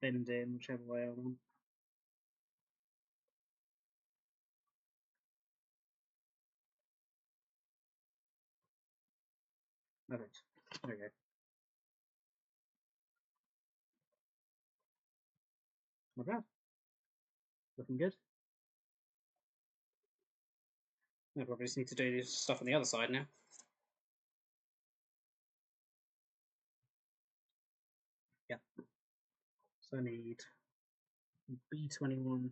bend in whichever way I want. Perfect. There we go. Not bad. Looking good. I probably just need to do this stuff on the other side now. Yeah. So I need B21.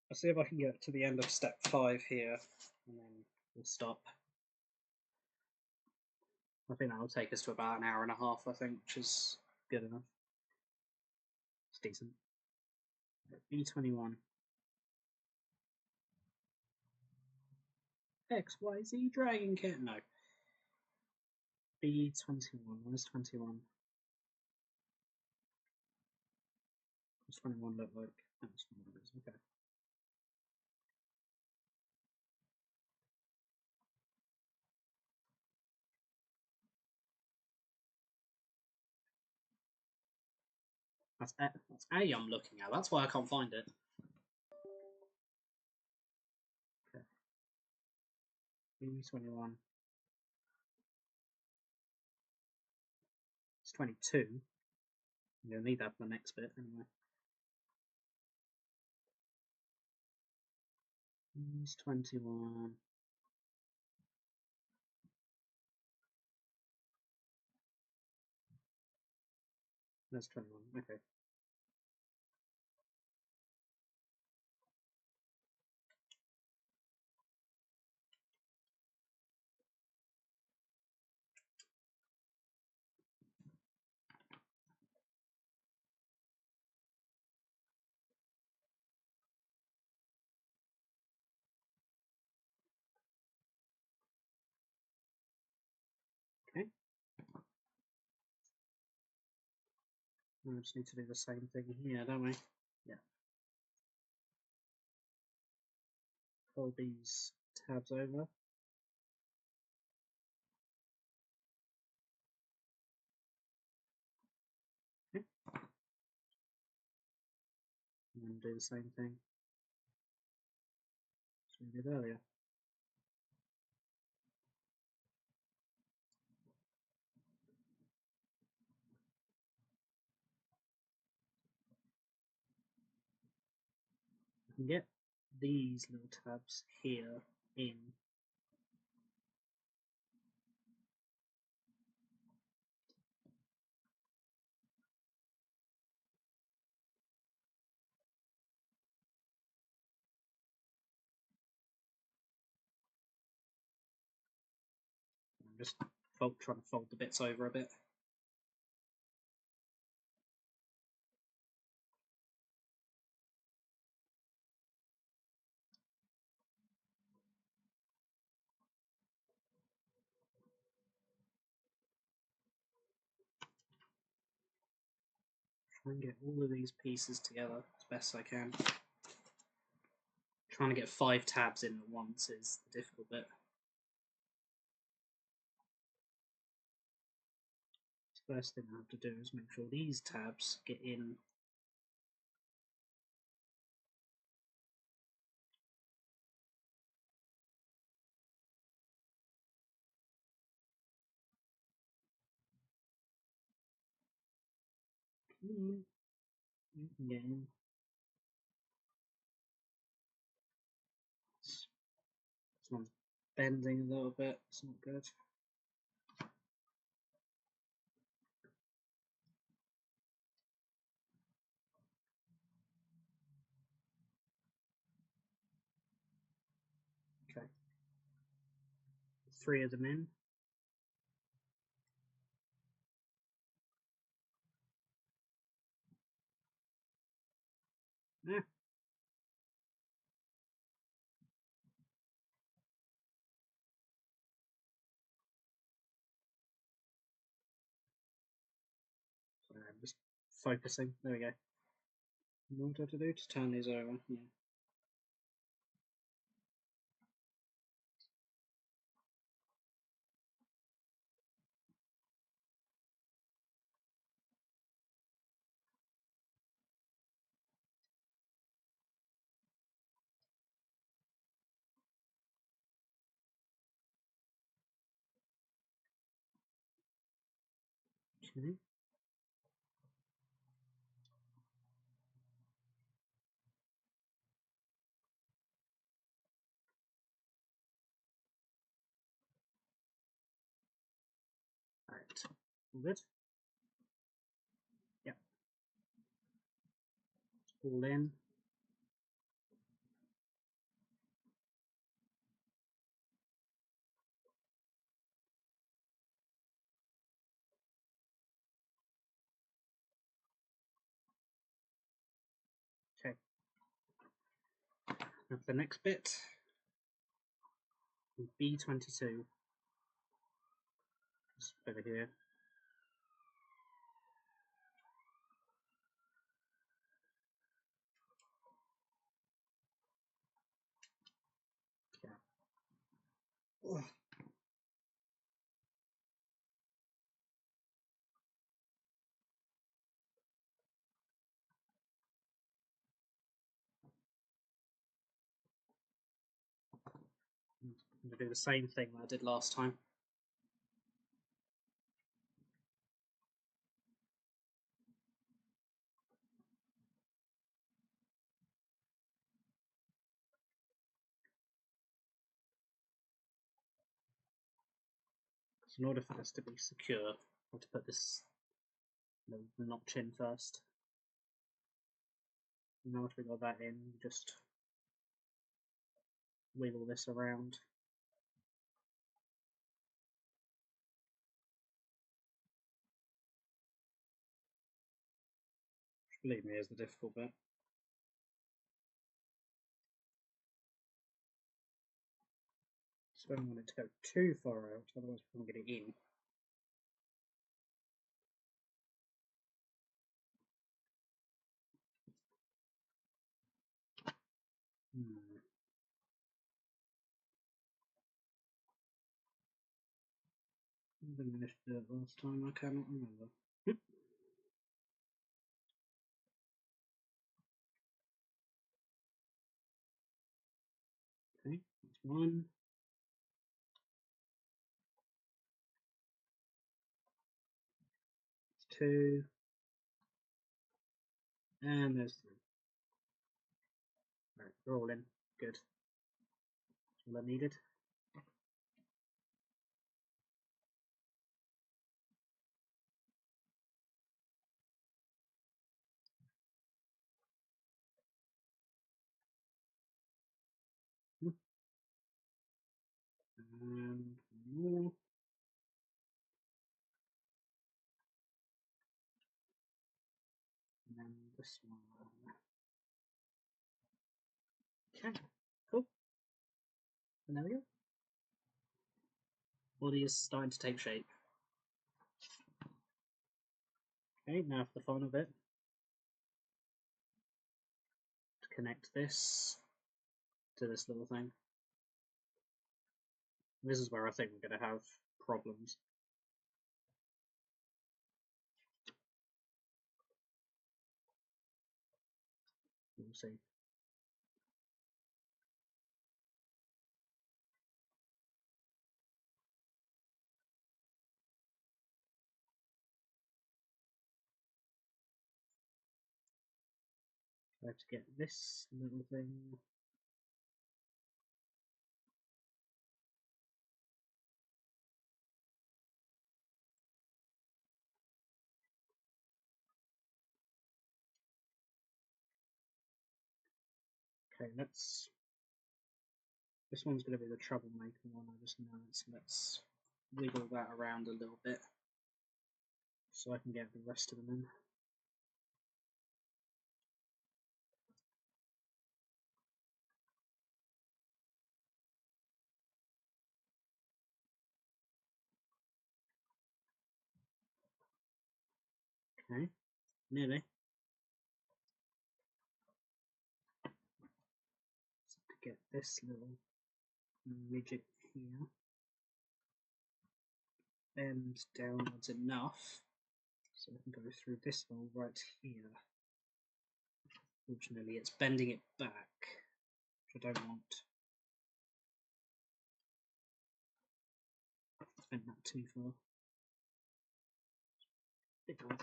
I'll see if I can get to the end of step 5 here, and then we'll stop. I think that will take us to about an hour and a half, I think, which is good enough. It's decent. B21. XYZ Dragon Kit. No. B21. Where's 21? What's 21 look like? That's what it is. Okay. That's A I'm looking at. That's why I can't find it. Okay. B21. It's 22. I'm going to need that for the next bit anyway. It's 21. That's 21. Okay. Okay. We just need to do the same thing here, don't we? Yeah. Fold these tabs over. Okay. And then do the same thing as we did earlier. You can get these little tabs here in. I'm just trying to fold the bits over a bit. Try and get all of these pieces together as best I can. Trying to get 5 tabs in at once is the difficult bit. The first thing I have to do is make sure these tabs get in. You can get in. This one's bending a little bit, it's not good. Okay. 3 of them in. Yeah. Sorry, I'm just focusing. There we go. What do I have to do to turn these over? Yeah. Okay. Alright. All good? Yep. All in. Okay. Now for the next bit, B22. Just over here. Okay. I'm going to do the same thing that I did last time. So in order for this to be secure, I have to put this notch in first. Now after we got that in, just wiggle this around. Believe me, is the difficult bit. So I don't want it to go too far out, otherwise we can't get it in. didn't manage to do it last time, I cannot remember. Okay, that's one. That's two. And there's three. Right, they're all in. Good. That's all I needed. And more. And then this one. Okay, cool. And there we go. Body is starting to take shape. Okay, now for the final bit. To connect this to this little thing. This is where I think we're going to have problems. We'll see. I have to get this little thing. Okay, let's. This one's going to be the troublemaker one, I just know it, so let's wiggle that around a little bit so I can get the rest of them in. Okay, nearly. So to get this little midget here bend downwards enough so I can go through this hole right here. Fortunately, it's bending it back, which I don't want. Bend that too far. Bit up.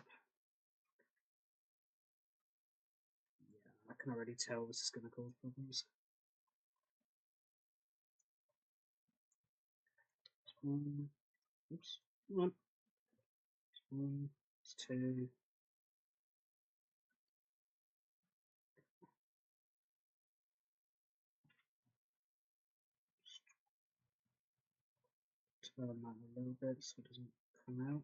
Yeah, I can already tell this is going to cause problems. One, oops, one, two. Turn that a little bit so it doesn't come out.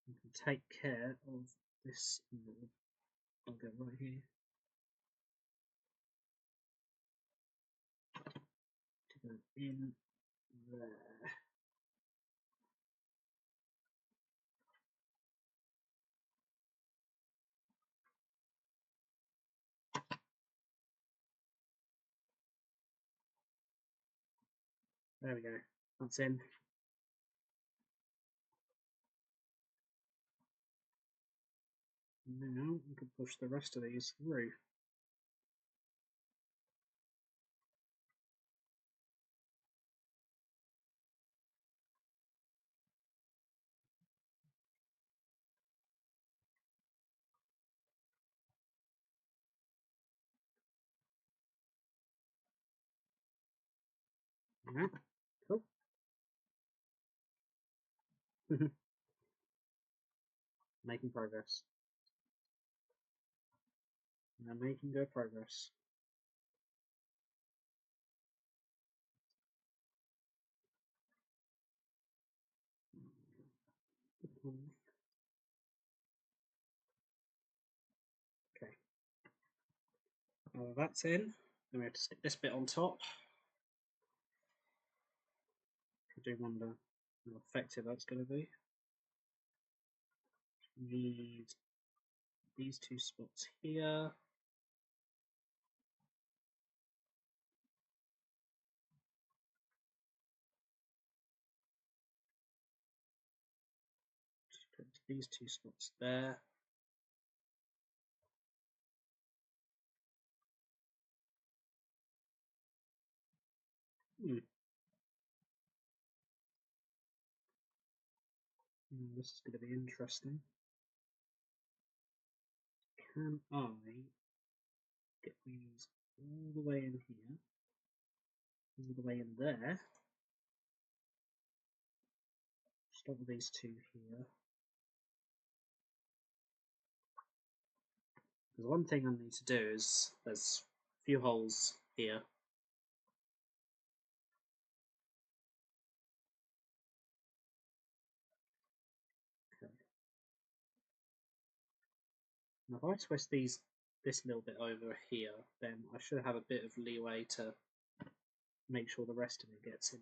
You can take care of this little bugger right here. To go in there. There we go. That's in. Now we can push the rest of these through. Yeah, cool. Making progress. We're making good progress. Okay. That's in. Then we have to stick this bit on top. I do wonder how effective that's going to be. Need these two spots here. these two spots there. This is going to be interesting. Can I get these all the way in here, all the way in there? Start with these two here. Because one thing I need to do is there's a few holes here. Okay. Now if I twist this little bit over here, then I should have a bit of leeway to make sure the rest of it gets in.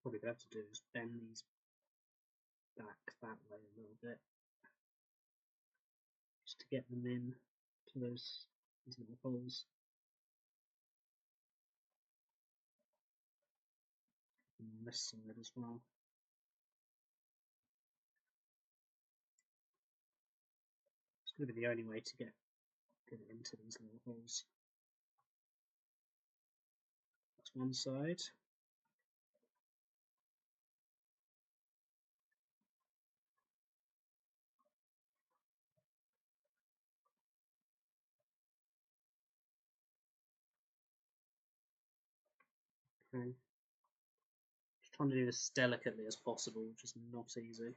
Probably what I have to do is bend these back that way a little bit, just to get them in to these little holes. And on this side as well. It's going to be the only way to get it into these little holes. That's one side. Okay. Just trying to do this as delicately as possible, which is not easy.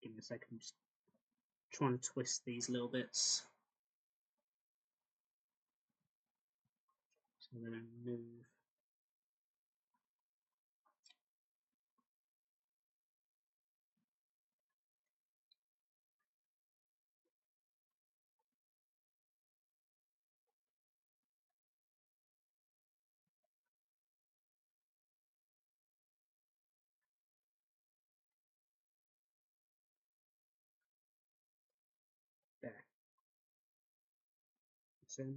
Give me a second, I'm just trying to twist these little bits so they don't move. There. It's in.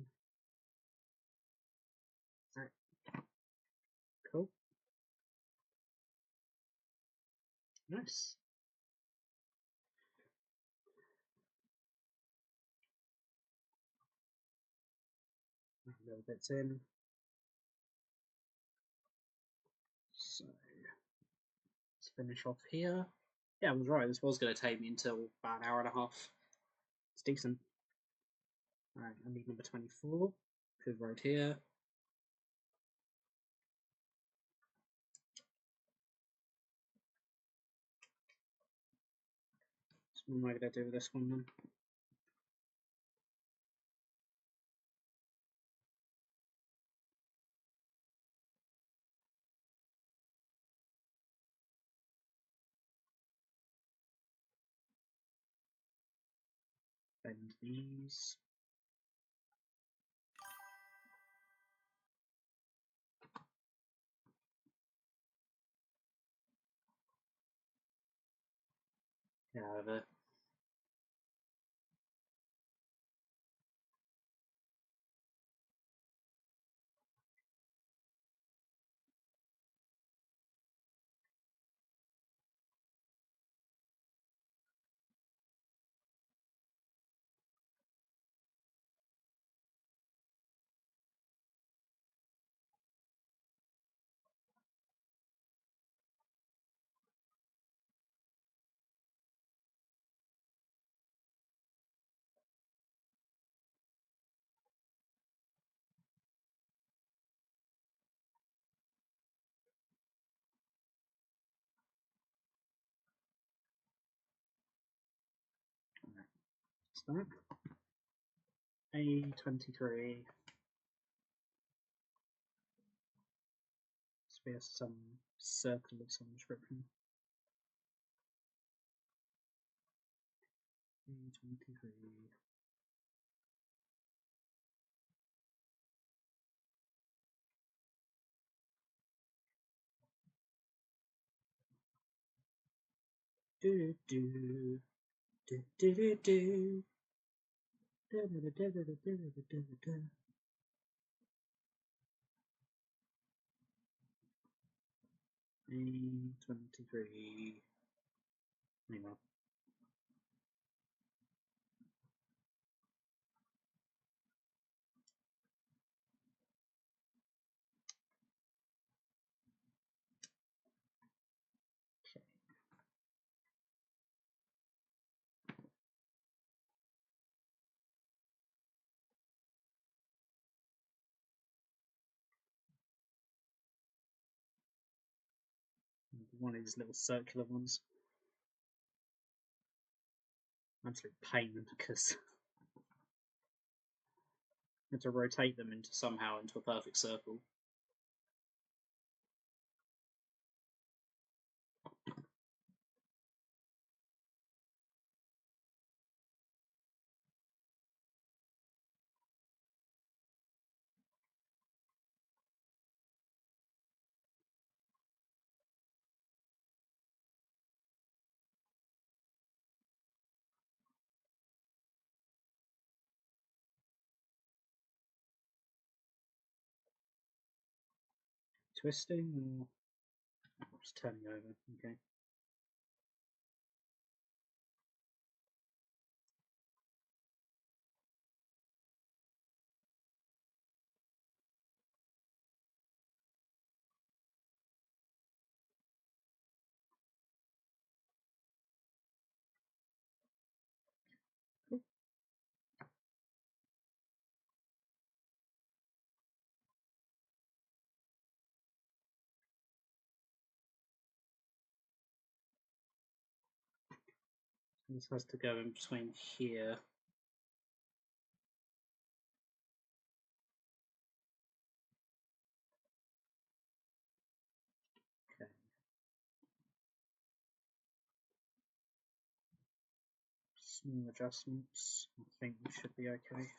Alright. Cool. Nice. Little bits in. So let's finish off here. Yeah, I was right. This was going to take me until about an hour and a half. It's decent. Alright, I need number 24. Good road here. So what am I going to do with this one then? Bend these. Get out of it. What's that? A23. Sphere some circle of some description. 23. Do do do do do do. 23. Hang on. One of these little circular ones. Absolute pain because I had to rotate them into somehow into a perfect circle. Twisting or just turning over? Okay. Cool. This has to go in between here. Okay. Small adjustments. I think we should be okay.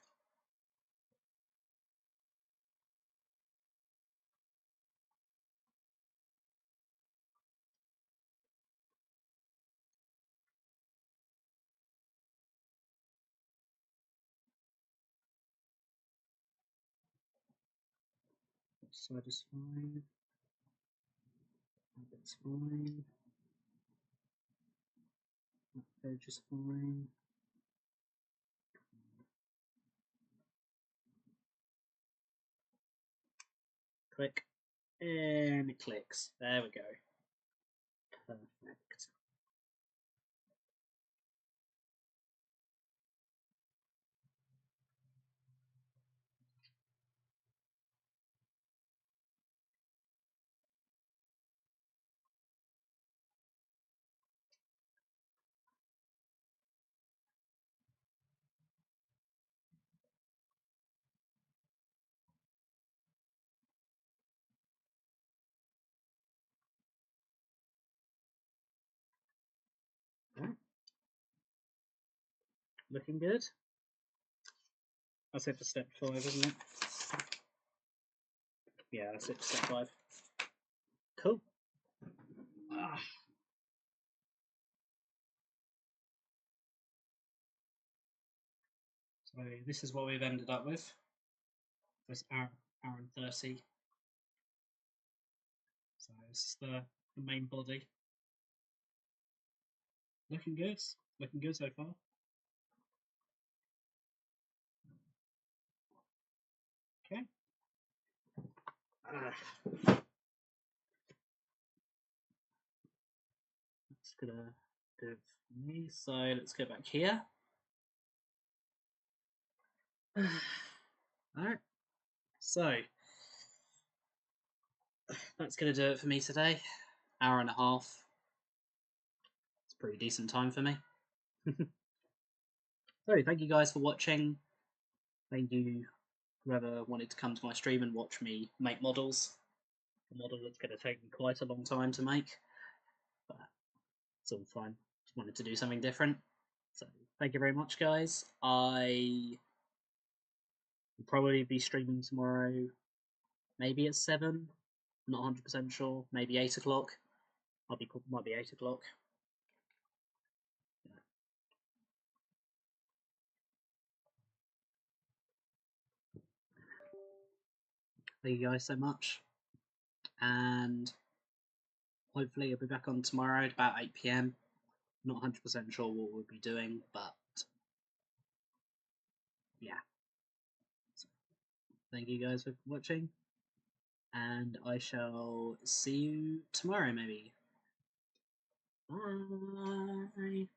This side is fine. That bit's fine. That edge is fine. Click. And it clicks. There we go. Perfect. Right. Looking good. That's it for step 5, isn't it? Yeah, that's it for step 5. Cool. So this is what we've ended up with. This hour and 30. So this is the main body. Looking good. Looking good so far. Okay. That's gonna do it for me. So let's go back here. Alright. So that's gonna do it for me today. Hour and a half. It's a pretty decent time for me. So thank you guys for watching. Thank you whoever wanted to come to my stream and watch me make models. A model that's going to take me quite a long time to make, but it's all fine. Just wanted to do something different. So thank you very much, guys. I will probably be streaming tomorrow, maybe at 7. Not 100% sure. Maybe 8 o'clock. Might be 8 o'clock. Yeah. Thank you guys so much, and hopefully I'll be back on tomorrow at about 8 p.m. Not 100% sure what we'll be doing, but yeah. So, thank you guys for watching, and I shall see you tomorrow maybe. Bye.